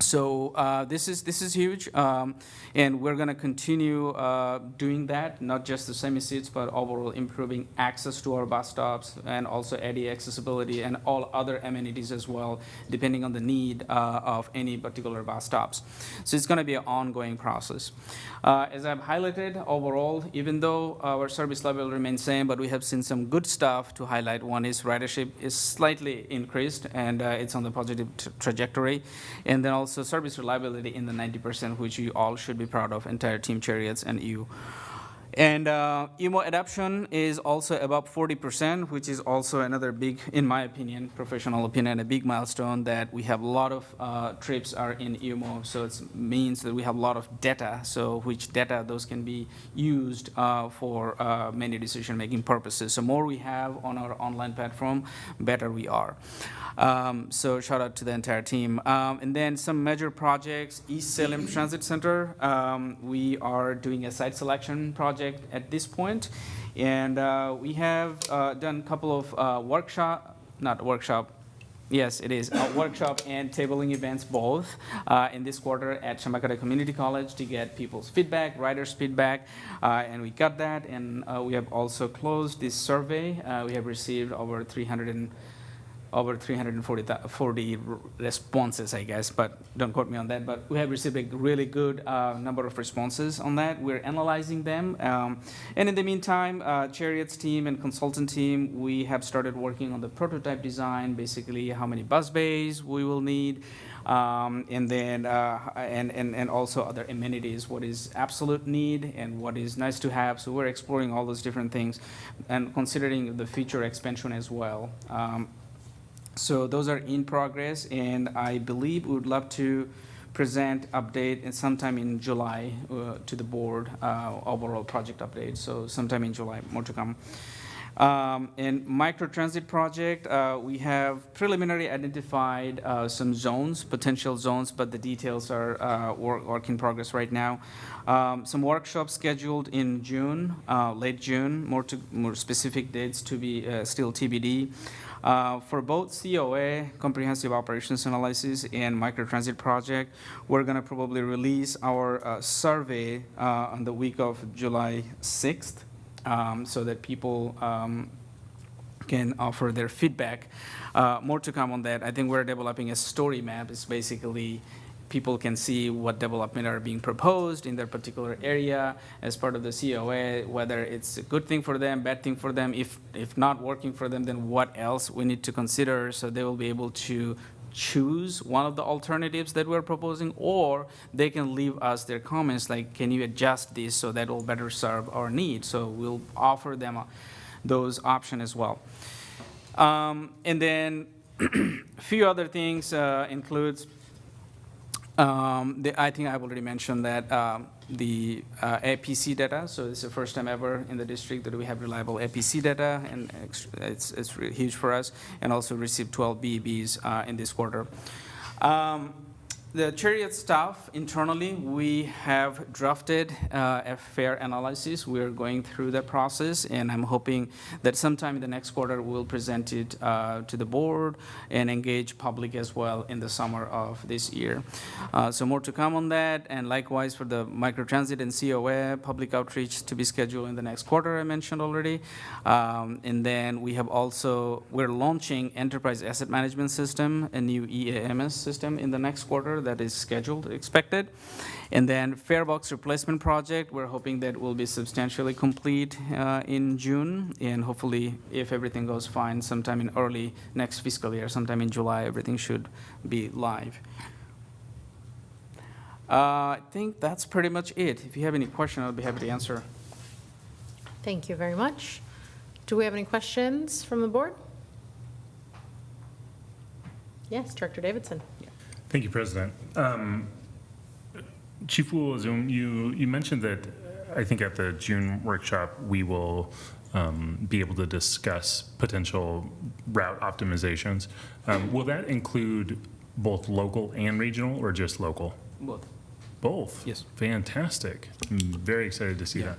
So this is huge, and we're going to continue doing that, not just the semi-seats, but overall improving access to our bus stops and also ADA accessibility and all other amenities as well, depending on the need of any particular bus stops. So it's going to be an ongoing process. As I've highlighted, overall, even though our service level remains same, but we have seen some good stuff to highlight. One is ridership is slightly increased, and it's on the positive trajectory. And then also service reliability in the 90%, which you all should be proud of, entire team Cherriots and you. And emo adoption is also above 40%, which is also another big, in my opinion, professional opinion, a big milestone that we have a lot of trips are in emo. So it means that we have a lot of data, so which data those can be used for many decision-making purposes. So more we have on our online platform, better we are. So shout out to the entire team. And then some major projects, East Salem Transit Center. We are doing a site selection project at this point. And we have done a couple of workshop and tabling events both in this quarter at Chambacata Community College to get people's feedback, riders' feedback, and we got that. And we have also closed this survey. We have received over 340 responses, I guess, but don't quote me on that. But we have received a really good number of responses on that. We're analyzing them. And in the meantime, Cherriots team and consultant team, we have started working on the prototype design, basically how many bus bays we will need, and then and also other amenities, what is absolute need and what is nice to have. So we're exploring all those different things and considering the future expansion as well. So those are in progress, and I believe we would love to present update sometime in July to the board, overall project update. So sometime in July, more to come. In microtransit project, we have preliminary identified some zones, potential zones, but the details are work in progress right now. Some workshops scheduled in June, late June, more specific dates to be still TBD. For both COA, Comprehensive Operations Analysis, and Microtransit Project, we're going to probably release our survey on the week of July 6th so that people can offer their feedback. More to come on that. I think we're developing a story map. It's basically people can see what development are being proposed in their particular area as part of the COA, whether it's a good thing for them, bad thing for them. If not working for them, then what else we need to consider, so they will be able to choose one of the alternatives that we're proposing, or they can leave us their comments like, can you adjust this so that will better serve our needs? So we'll offer them those options as well. And then a few other things includes I think I've already mentioned that the APC data. So it's the first time ever in the district that we have reliable APC data, and it's really huge for us. And also received 12 BEBs in this quarter. The Cherriots staff internally, we have drafted a fair analysis. We're going through that process, and I'm hoping that sometime in the next quarter we'll present it to the board and engage public as well in the summer of this year. So more to come on that, and likewise for the microtransit and COA public outreach to be scheduled in the next quarter, I mentioned already. And then we have also, we're launching Enterprise Asset Management System, a new EAMS system in the next quarter that is scheduled, expected. And then Farebox replacement project, we're hoping that will be substantially complete in June, and hopefully, if everything goes fine, sometime in early next fiscal year, sometime in July, everything should be live. I think that's pretty much it. If you have any question, I'll be happy to answer. Thank you very much. Do we have any questions from the board? Yes, Director Davidson. Thank you, President. Chief Wool-Azum, you mentioned that I think at the June workshop we will be able to discuss potential route optimizations. Will that include both local and regional, or just local? Both. Both? Yes. Fantastic. I'm very excited to see that.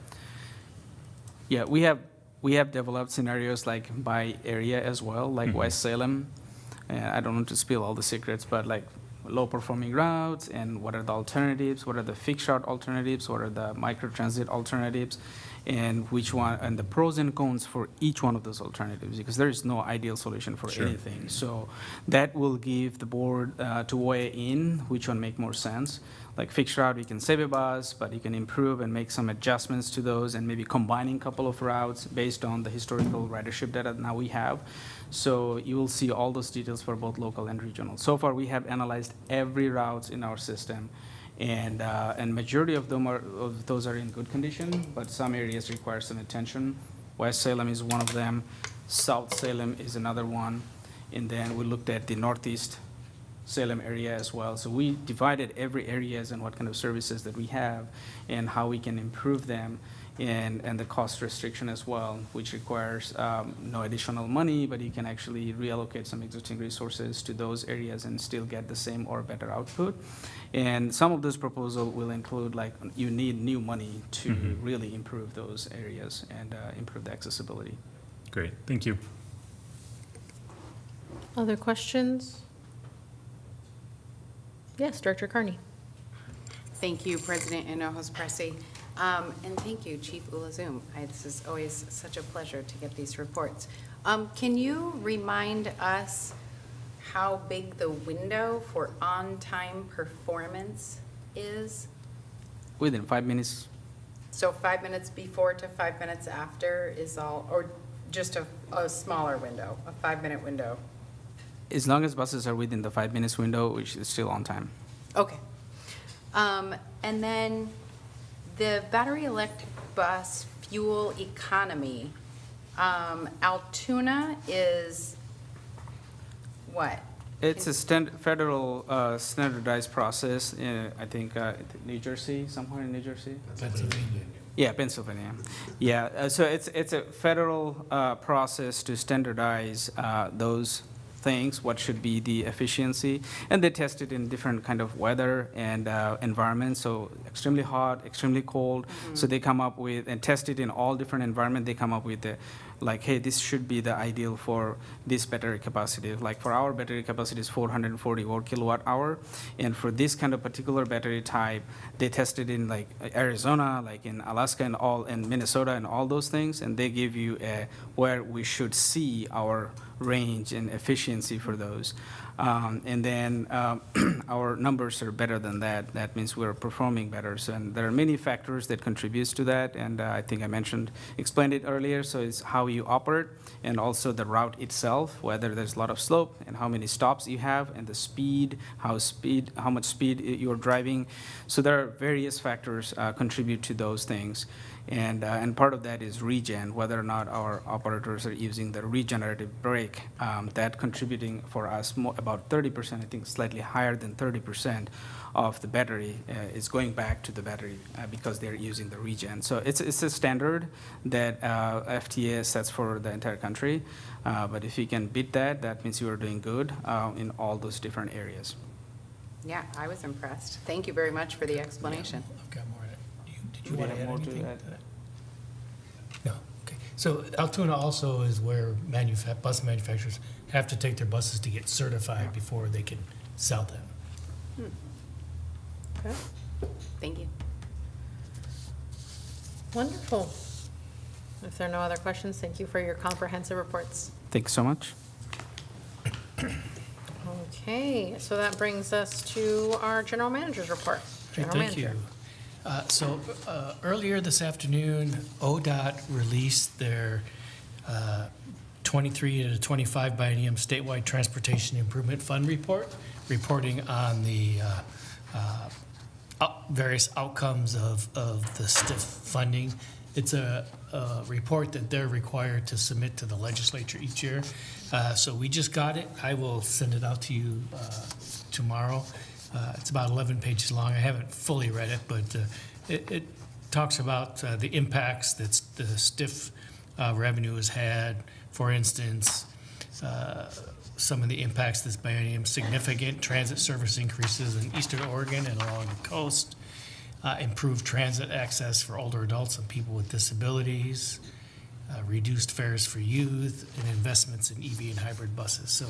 Yeah, we have developed scenarios like by area as well, like West Salem. I don't want to spill all the secrets, but like low-performing routes, and what are the alternatives, what are the fixed route alternatives, what are the microtransit alternatives, and which one, and the pros and cons for each one of those alternatives, because there is no ideal solution for anything. So that will give the board to weigh in which one make more sense. Like fixed route, you can save a bus, but you can improve and make some adjustments to those, and maybe combining a couple of routes based on the historical ridership data now we have. So you will see all those details for both local and regional. So far, we have analyzed every route in our system, And majority of those are in good condition, but some areas require some attention. West Salem is one of them. South Salem is another one. And then we looked at the Northeast Salem area as well. So we divided every areas and what kind of services that we have and how we can improve them, and the cost restriction as well, which requires no additional money, but you can actually reallocate some existing resources to those areas and still get the same or better output. And some of those proposals will include, like, you need new money to really improve those areas and improve the accessibility. Great, thank you. Other questions? Yes, Director Carney. Thank you, President Hinojos Presi. And thank you, Chief Ulazum. This is always such a pleasure to get these reports. Can you remind us how big the window for on-time performance is? Within 5 minutes. So 5 minutes before to 5 minutes after is all, or just a smaller window, a 5-minute window? As long as buses are within the 5 minutes window, which is still on time. Okay. And then the battery electric bus fuel economy, Altoona is what? It's a federal standardized process in, I think, New Jersey, somewhere in New Jersey? Pennsylvania. Yeah, Pennsylvania. Yeah, so it's a federal process to standardize those things, what should be the efficiency, and they test it in different kind of weather and environments, so extremely hot, extremely cold. So they come up with, and test it in all different environments, they come up with like, hey, this should be the ideal for this battery capacity. Like for our battery capacity is 444 kilowatt hour, and for this kind of particular battery type, they tested in like Arizona, like in Alaska and Minnesota and all those things, and they give you where we should see our range and efficiency for those. And then our numbers are better than that. That means we're performing better. So, and there are many factors that contributes to that, and I think I explained it earlier. So it's how you operate, and also the route itself, whether there's a lot of slope, and how many stops you have, and the speed, how much speed you're driving. So there are various factors contribute to those things. And part of that is regen, whether or not our operators are using the regenerative brake. That contributing for us about 30%, I think slightly higher than 30% of the battery is going back to the battery because they're using the regen. So it's a standard that FTA sets for the entire country. But if you can beat that, that means you are doing good in all those different areas. Yeah, I was impressed. Thank you very much for the explanation. I've got more. Did you want to add more to anything that? to that? No, okay. So Altoona also is where bus manufacturers have to take their buses to get certified before they can sell them. Okay. Thank you. Wonderful. If there are no other questions, thank you for your comprehensive reports. Thanks so much. Okay, so that brings us to our general manager's report. Great, General thank you. manager. So earlier this afternoon, ODOT released their 23 to 25 biennium statewide transportation improvement fund report, reporting on the various outcomes of the STIF funding. It's a report that they're required to submit to the legislature each year. So we just got it. I will send it out to you tomorrow. It's about 11 pages long. I haven't fully read it, but it talks about the impacts that the STIF revenue has had. For instance, some of the impacts this biennium: significant transit service increases in eastern Oregon and along the coast, improved transit access for older adults and people with disabilities, reduced fares for youth, and investments in EV and hybrid buses. So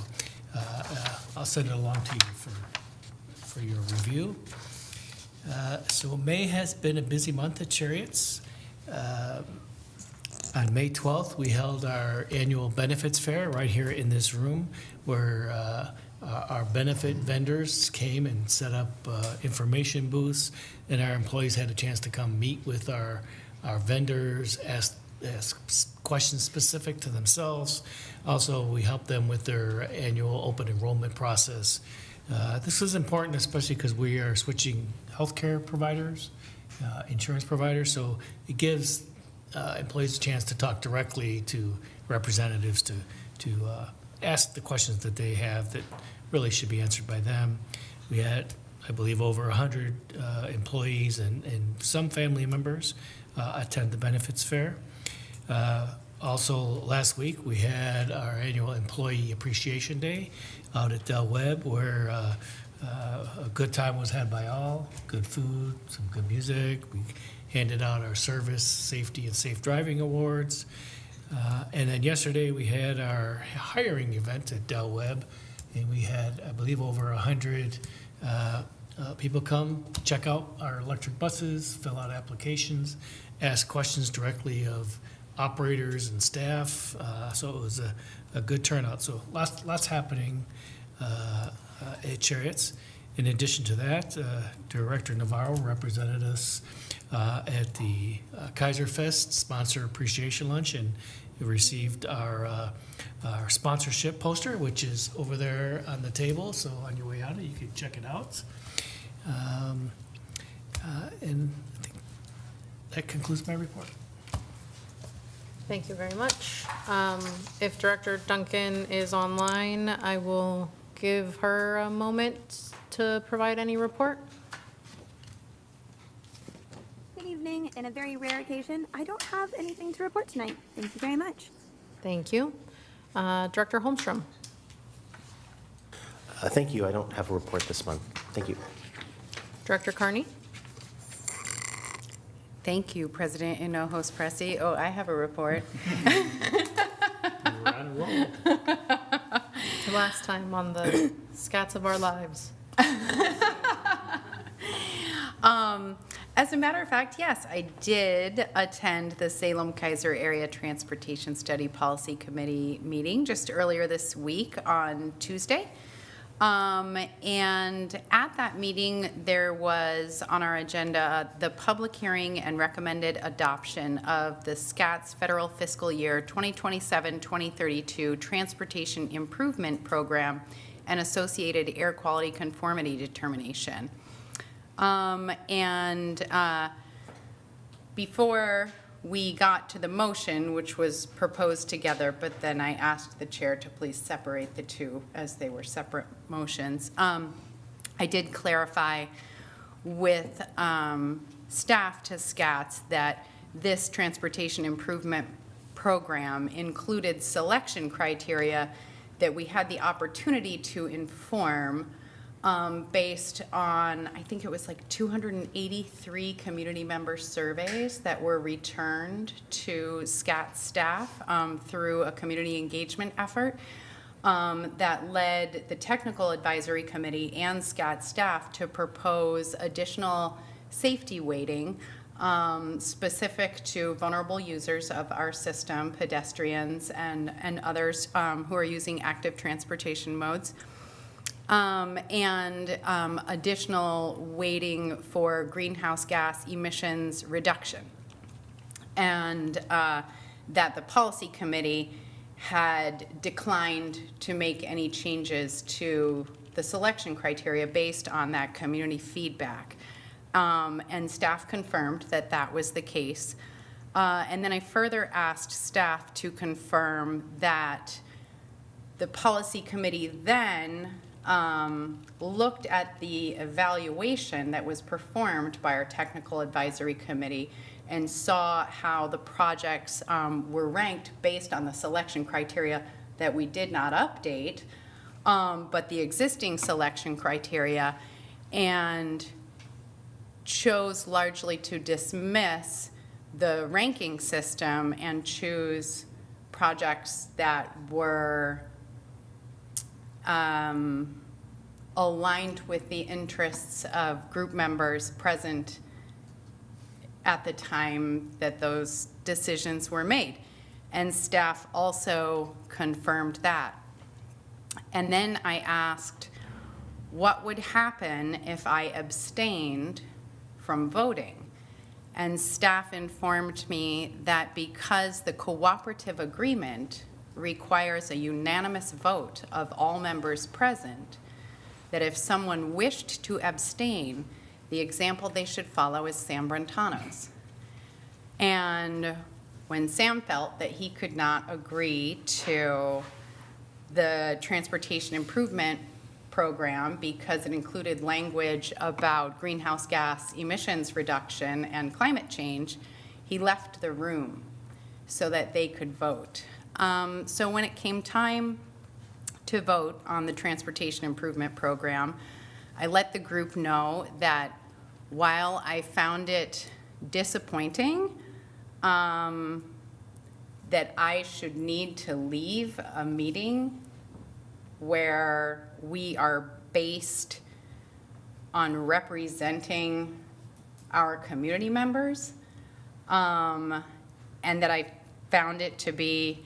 I'll send it along to you for your review. So May has been a busy month at Cherriots. On May 12th, we held our annual benefits fair right here in this room, where our benefit vendors came and set up information booths, and our employees had a chance to come meet with our vendors, ask questions specific to themselves. Also, we helped them with their annual open enrollment process. This is important, especially because we are switching healthcare providers, insurance providers, so it gives employees a chance to talk directly to representatives to ask the questions that they have that really should be answered by them. We had, I believe, over 100 employees and some family members attend the benefits fair. Also, last week, we had our annual Employee Appreciation Day out at Del Webb, where a good time was had by all, good food, some good music. We handed out our service, safety, and safe driving awards. And then yesterday, we had our hiring event at Del Webb, and we had, I believe, over 100 people come check out our electric buses, fill out applications, ask questions directly of operators and staff. So it was a good turnout. So lots happening at Cherriots. In addition to that, Director Navarro represented us at the Kaiser Fest Sponsor Appreciation Lunch, and received our sponsorship poster, which is over there on the table. So on your way out, you can check it out. And I think that concludes my report. Thank you very much. If Director Duncan is online, I will give her a moment to provide any report. Good evening. In a very rare occasion, I don't have anything to report tonight. Thank you very much. Thank you. Director Holmstrom. Thank you. I don't have a report this month. Thank you. Director Carney. Thank you, President Hinojos Presi. Oh, I have a report. We're on a roll. The last time on the Scats of Our Lives. As a matter of fact, yes, I did attend the Salem-Kaiser Area Transportation Study Policy Committee meeting just earlier this week on Tuesday. And at that meeting, there was on our agenda the public hearing and recommended adoption of the SCATS Federal Fiscal Year 2027-2032 Transportation Improvement Program and associated air quality conformity determination. Before we got to the motion, which was proposed together, but then I asked the chair to please separate the two as they were separate motions. I did clarify with staff to SCATS that this transportation improvement program included selection criteria that we had the opportunity to inform based on, I think it was like 283 community member surveys that were returned to SCAT staff through a community engagement effort that led the Technical Advisory Committee and SCAT staff to propose additional safety weighting specific to vulnerable users of our system, pedestrians and others who are using active transportation modes. Additional weighting for greenhouse gas emissions reduction. And that the policy committee had declined to make any changes to the selection criteria based on that community feedback. And staff confirmed that that was the case. And then I further asked staff to confirm that the policy committee then looked at the evaluation that was performed by our technical advisory committee and saw how the projects were ranked based on the selection criteria that we did not update, but the existing selection criteria, and chose largely to dismiss the ranking system and choose projects that were aligned with the interests of group members present at the time that those decisions were made. And staff also confirmed that. And then I asked what would happen if I abstained from voting. And staff informed me that because the cooperative agreement requires a unanimous vote of all members present, that if someone wished to abstain, the example they should follow is Sam Brentano's. And when Sam felt that he could not agree to the transportation improvement program because it included language about greenhouse gas emissions reduction and climate change, he left the room so that they could vote. So when it came time to vote on the transportation improvement program, I let the group know that while I found it disappointing that I should need to leave a meeting where we are based on representing our community members, and that I found it to be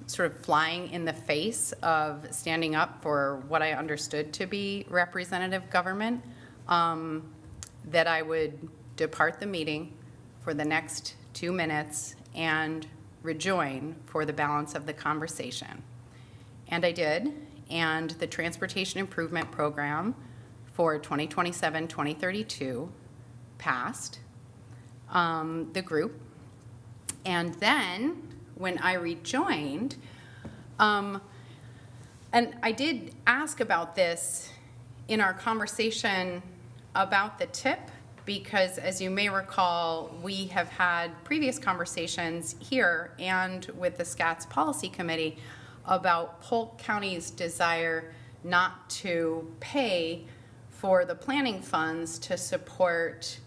sort of flying in the face of standing up for what I understood to be representative government, that I would depart the meeting for the next 2 minutes and rejoin for the balance of the conversation. And I did, and the Transportation Improvement Program for 2027-2032 passed the group. And then when I rejoined, and I did ask about this in our conversation about the tip, because as you may recall, we have had previous conversations here and with the SCATS Policy Committee about Polk County's desire not to pay for the planning funds to support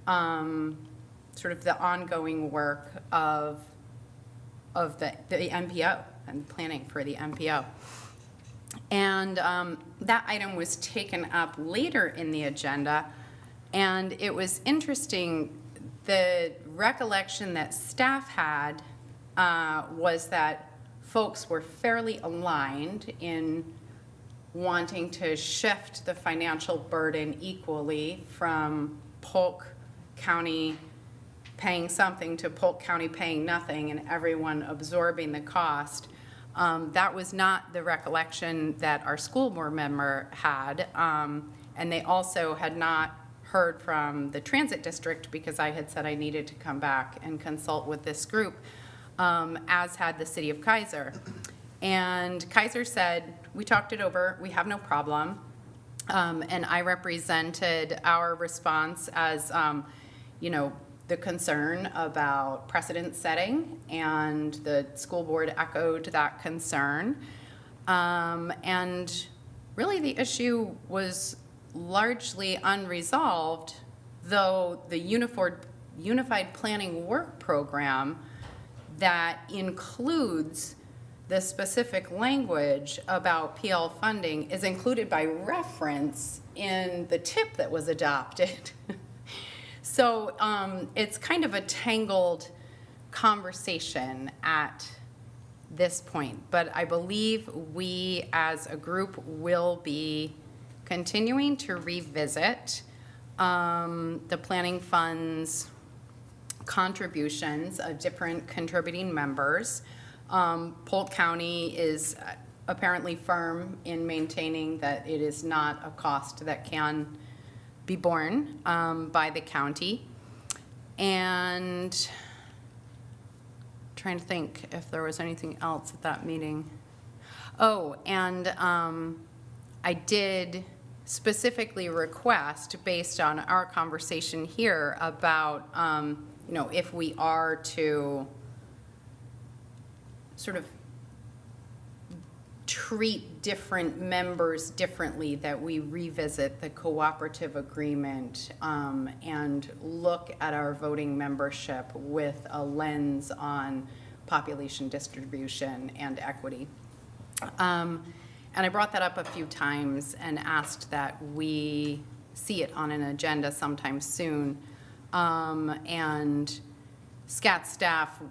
sort of the ongoing work of the MPO and planning for the MPO. And that item was taken up later in the agenda, and it was interesting. The recollection that staff had was that folks were fairly aligned in wanting to shift the financial burden equally from Polk County paying something to Polk County paying nothing and everyone absorbing the cost. That was not the recollection that our school board member had. And they also had not heard from the transit district because I had said I needed to come back and consult with this group, as had the city of Kaiser. And Kaiser said, we talked it over, we have no problem. And I represented our response as, you know, the concern about precedent setting, and the school board echoed that concern. And really the issue was largely unresolved, though the Unified Planning Work Program that includes the specific language about PL funding is included by reference in the tip that was adopted. So it's kind of a tangled conversation at this point, but I believe we as a group will be continuing to revisit the planning fund's contributions of different contributing members. Polk County is apparently firm in maintaining that it is not a cost that can be borne by the county. And trying to think if there was anything else at that meeting. Oh, and I did specifically request, based on our conversation here, about you know, if we are to sort of treat different members differently, that we revisit the cooperative agreement and look at our voting membership with a lens on population distribution and equity. And I brought that up a few times and asked that we see it on an agenda sometime soon. And SCAT staff,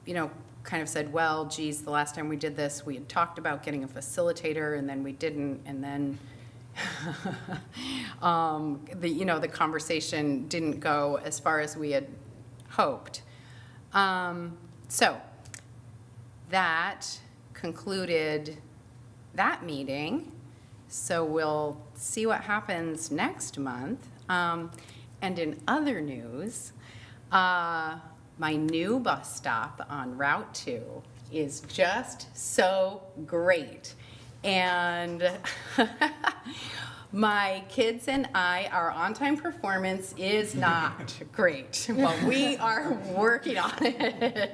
you know, kind of said, well, geez, the last time we did this, we had talked about getting a facilitator, and then we didn't, and then the conversation didn't go as far as we had hoped. So that concluded that meeting. So we'll see what happens next month. And in other news, my new bus stop on Route 2 is just so great. And my kids and our on-time performance is not great, but we are working on it.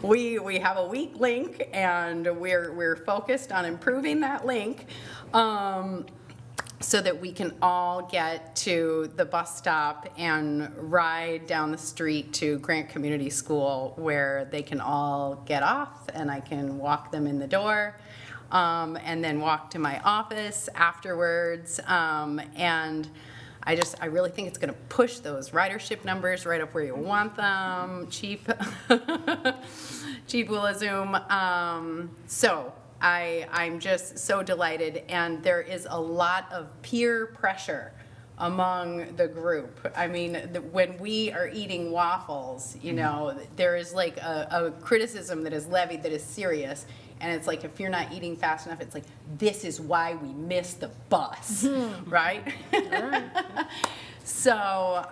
We have a weak link, and we're focused on improving that link so that we can all get to the bus stop and ride down the street to Grant Community School, where they can all get off and I can walk them in the door. And then walk to my office afterwards. And I really think it's going to push those ridership numbers right up where you want them, Chief Ullazoom. So I'm just so delighted, and there is a lot of peer pressure among the group. I mean, when we are eating waffles, you know, there is like a criticism that is levied that is serious. And it's like, if you're not eating fast enough, it's like, this is why we missed the bus, right? So,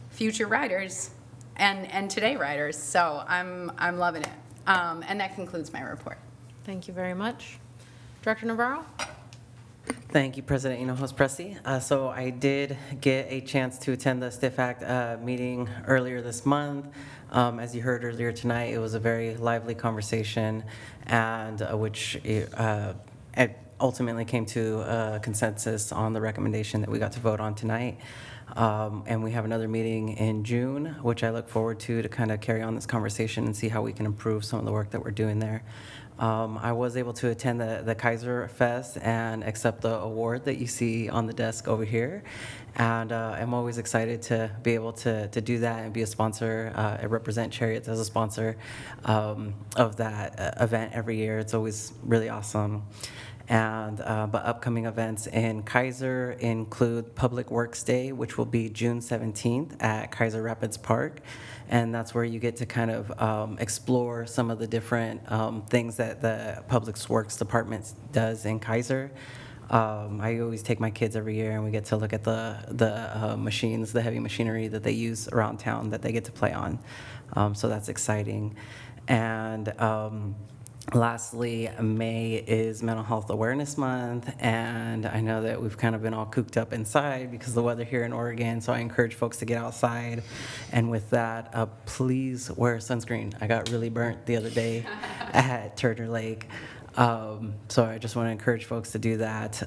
future riders and today riders. So I'm loving it. And that concludes my report. Thank you very much. Director Navarro? Thank you, President Hinojosa-Presi. So I did get a chance to attend the Stiff Act meeting earlier this month. As you heard earlier tonight, it was a very lively conversation, and which ultimately came to a consensus on the recommendation that we got to vote on tonight. And we have another meeting in June, which I look forward to kind of carry on this conversation and see how we can improve some of the work that we're doing there. I was able to attend the Kaiser Fest and accept the award that you see on the desk over here. And I'm always excited to be able to do that and be a sponsor. I represent Cherriots as a sponsor of that event every year. It's always really awesome. And but upcoming events in Kaiser include Public Works Day, which will be June 17th at Kaiser Rapids Park. And that's where you get to kind of explore some of the different things that the Public Works Department does in Kaiser. I always take my kids every year, and we get to look at the machines, the heavy machinery that they use around town that they get to play on. So that's exciting. And lastly, May is Mental Health Awareness Month, and I know that we've kind of been all cooped up inside because of the weather here in Oregon, so I encourage folks to get outside. And with that, please wear sunscreen. I got really burnt the other day at Turner Lake. So I just want to encourage folks to do that.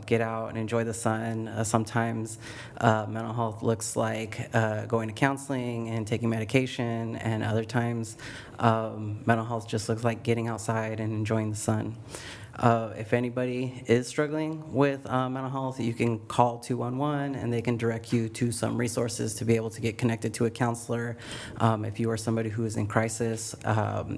Get out and enjoy the sun. Sometimes mental health looks like going to counseling and taking medication, and other times mental health just looks like getting outside and enjoying the sun. If anybody is struggling with mental health, you can call 211 and they can direct you to some resources to be able to get connected to a counselor. If you are somebody who is in crisis,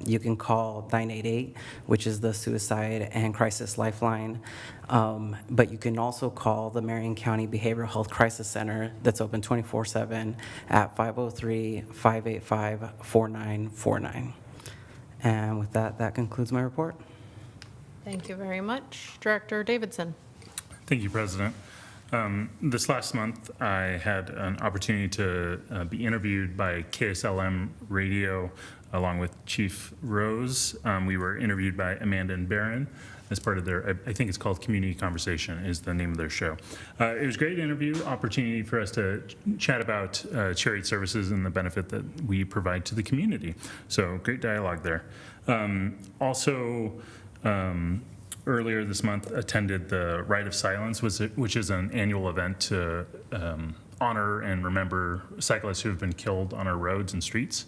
you can call 988, which is the Suicide and Crisis Lifeline. But you can also call the Marion County Behavioral Health Crisis Center that's open 24/7 at 503-585-4949. And with that, that concludes my report. Thank you very much. Director Davidson? Thank you, President. This last month, I had an opportunity to be interviewed by KSLM Radio along with Chief Rose. We were interviewed by Amanda and Barron as part of their, I think it's called Community Conversation is the name of their show. It was a great interview, opportunity for us to chat about Cherriots services and the benefit that we provide to the community. So great dialogue there. Earlier this month, attended the Rite of Silence, which is an annual event to honor and remember cyclists who have been killed on our roads and streets.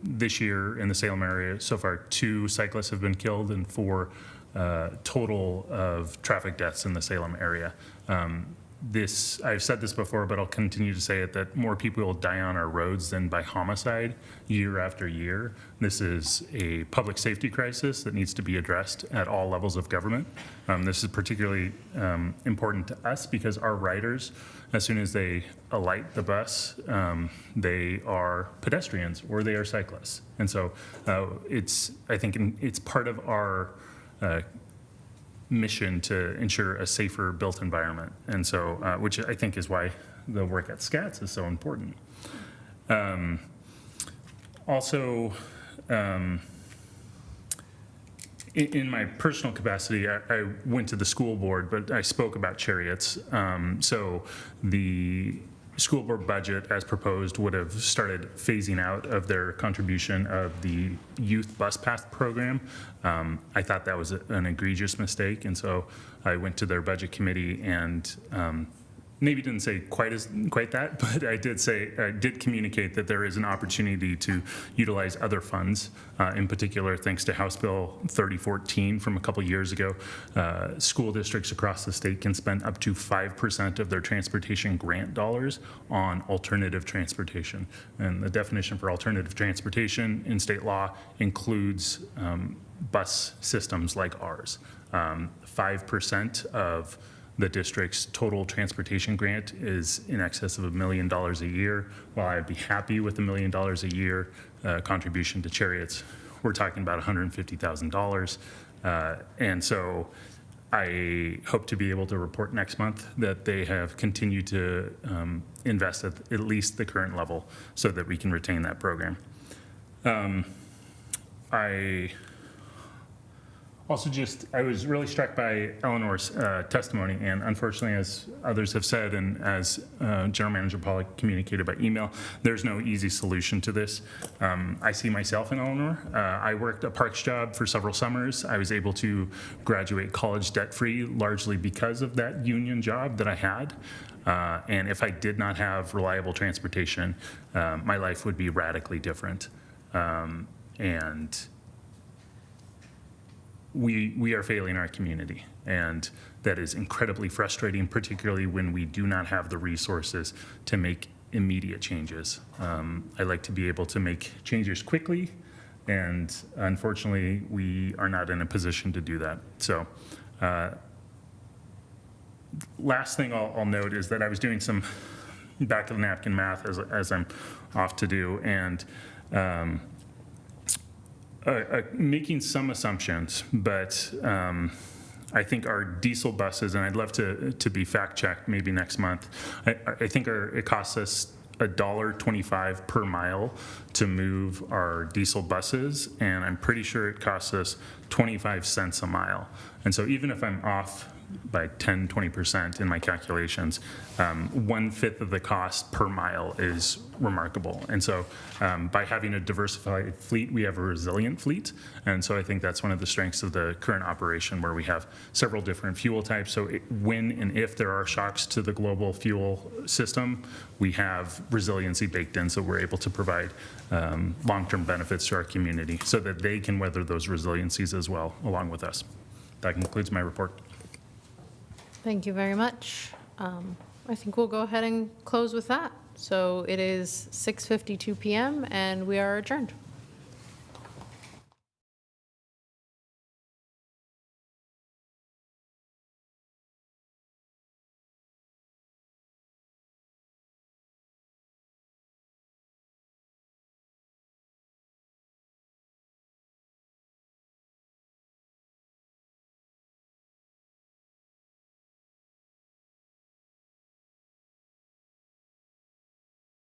This year in the Salem area, so far 2 cyclists have been killed and 4 total of traffic deaths in the Salem area. I've said this before, but I'll continue to say it, that more people will die on our roads than by homicide year after year. This is a public safety crisis that needs to be addressed at all levels of government. This is particularly important to us because our riders, as soon as they alight the bus, they are pedestrians or they are cyclists. And so I think it's part of our mission to ensure a safer built environment. And so, which I think is why the work at SCATS is so important. Also, in my personal capacity, I went to the school board, but I spoke about Cherriots. So the school board budget, as proposed, would have started phasing out of their contribution of the youth bus pass program. I thought that was an egregious mistake, and so I went to their budget committee and maybe didn't say quite that, but I did communicate that there is an opportunity to utilize other funds. In particular, thanks to House Bill 3014 from a couple years ago, school districts across the state can spend up to 5% of their transportation grant dollars on alternative transportation. And the definition for alternative transportation in state law includes bus systems like ours. 5% of the district's total transportation grant is in excess of $1 million a year. While I'd be happy with $1 million a year contribution to Cherriots, we're talking about $150,000. And so I hope to be able to report next month that they have continued to invest at least the current level so that we can retain that program. I was really struck by Eleanor's testimony, and unfortunately, as others have said, and as General Manager Pollock communicated by email, there's no easy solution to this. I see myself in Eleanor. I worked a parks job for several summers. I was able to graduate college debt-free largely because of that union job that I had. And if I did not have reliable transportation, my life would be radically different. And we are failing our community, and that is incredibly frustrating, particularly when we do not have the resources to make immediate changes. I like to be able to make changes quickly, and unfortunately, we are not in a position to do that. So, last thing I'll note is that I was doing some back of the napkin math as I'm off to do, and making some assumptions, but I think our diesel buses, and I'd love to be fact-checked maybe next month, I think it costs us $1.25 per mile to move our diesel buses, and I'm pretty sure it costs us 25 cents a mile. And so even if I'm off by 10, 20% in my calculations, 1/5 of the cost per mile is remarkable. And so by having a diversified fleet, we have a resilient fleet. And so I think that's one of the strengths of the current operation, where we have several different fuel types. So when and if there are shocks to the global fuel system, we have resiliency baked in, so we're able to provide long-term benefits to our community so that they can weather those resiliencies as well, along with us. That concludes my report. Thank you very much. I think we'll go ahead and close with that. So it is 6:52 p.m. and we are adjourned.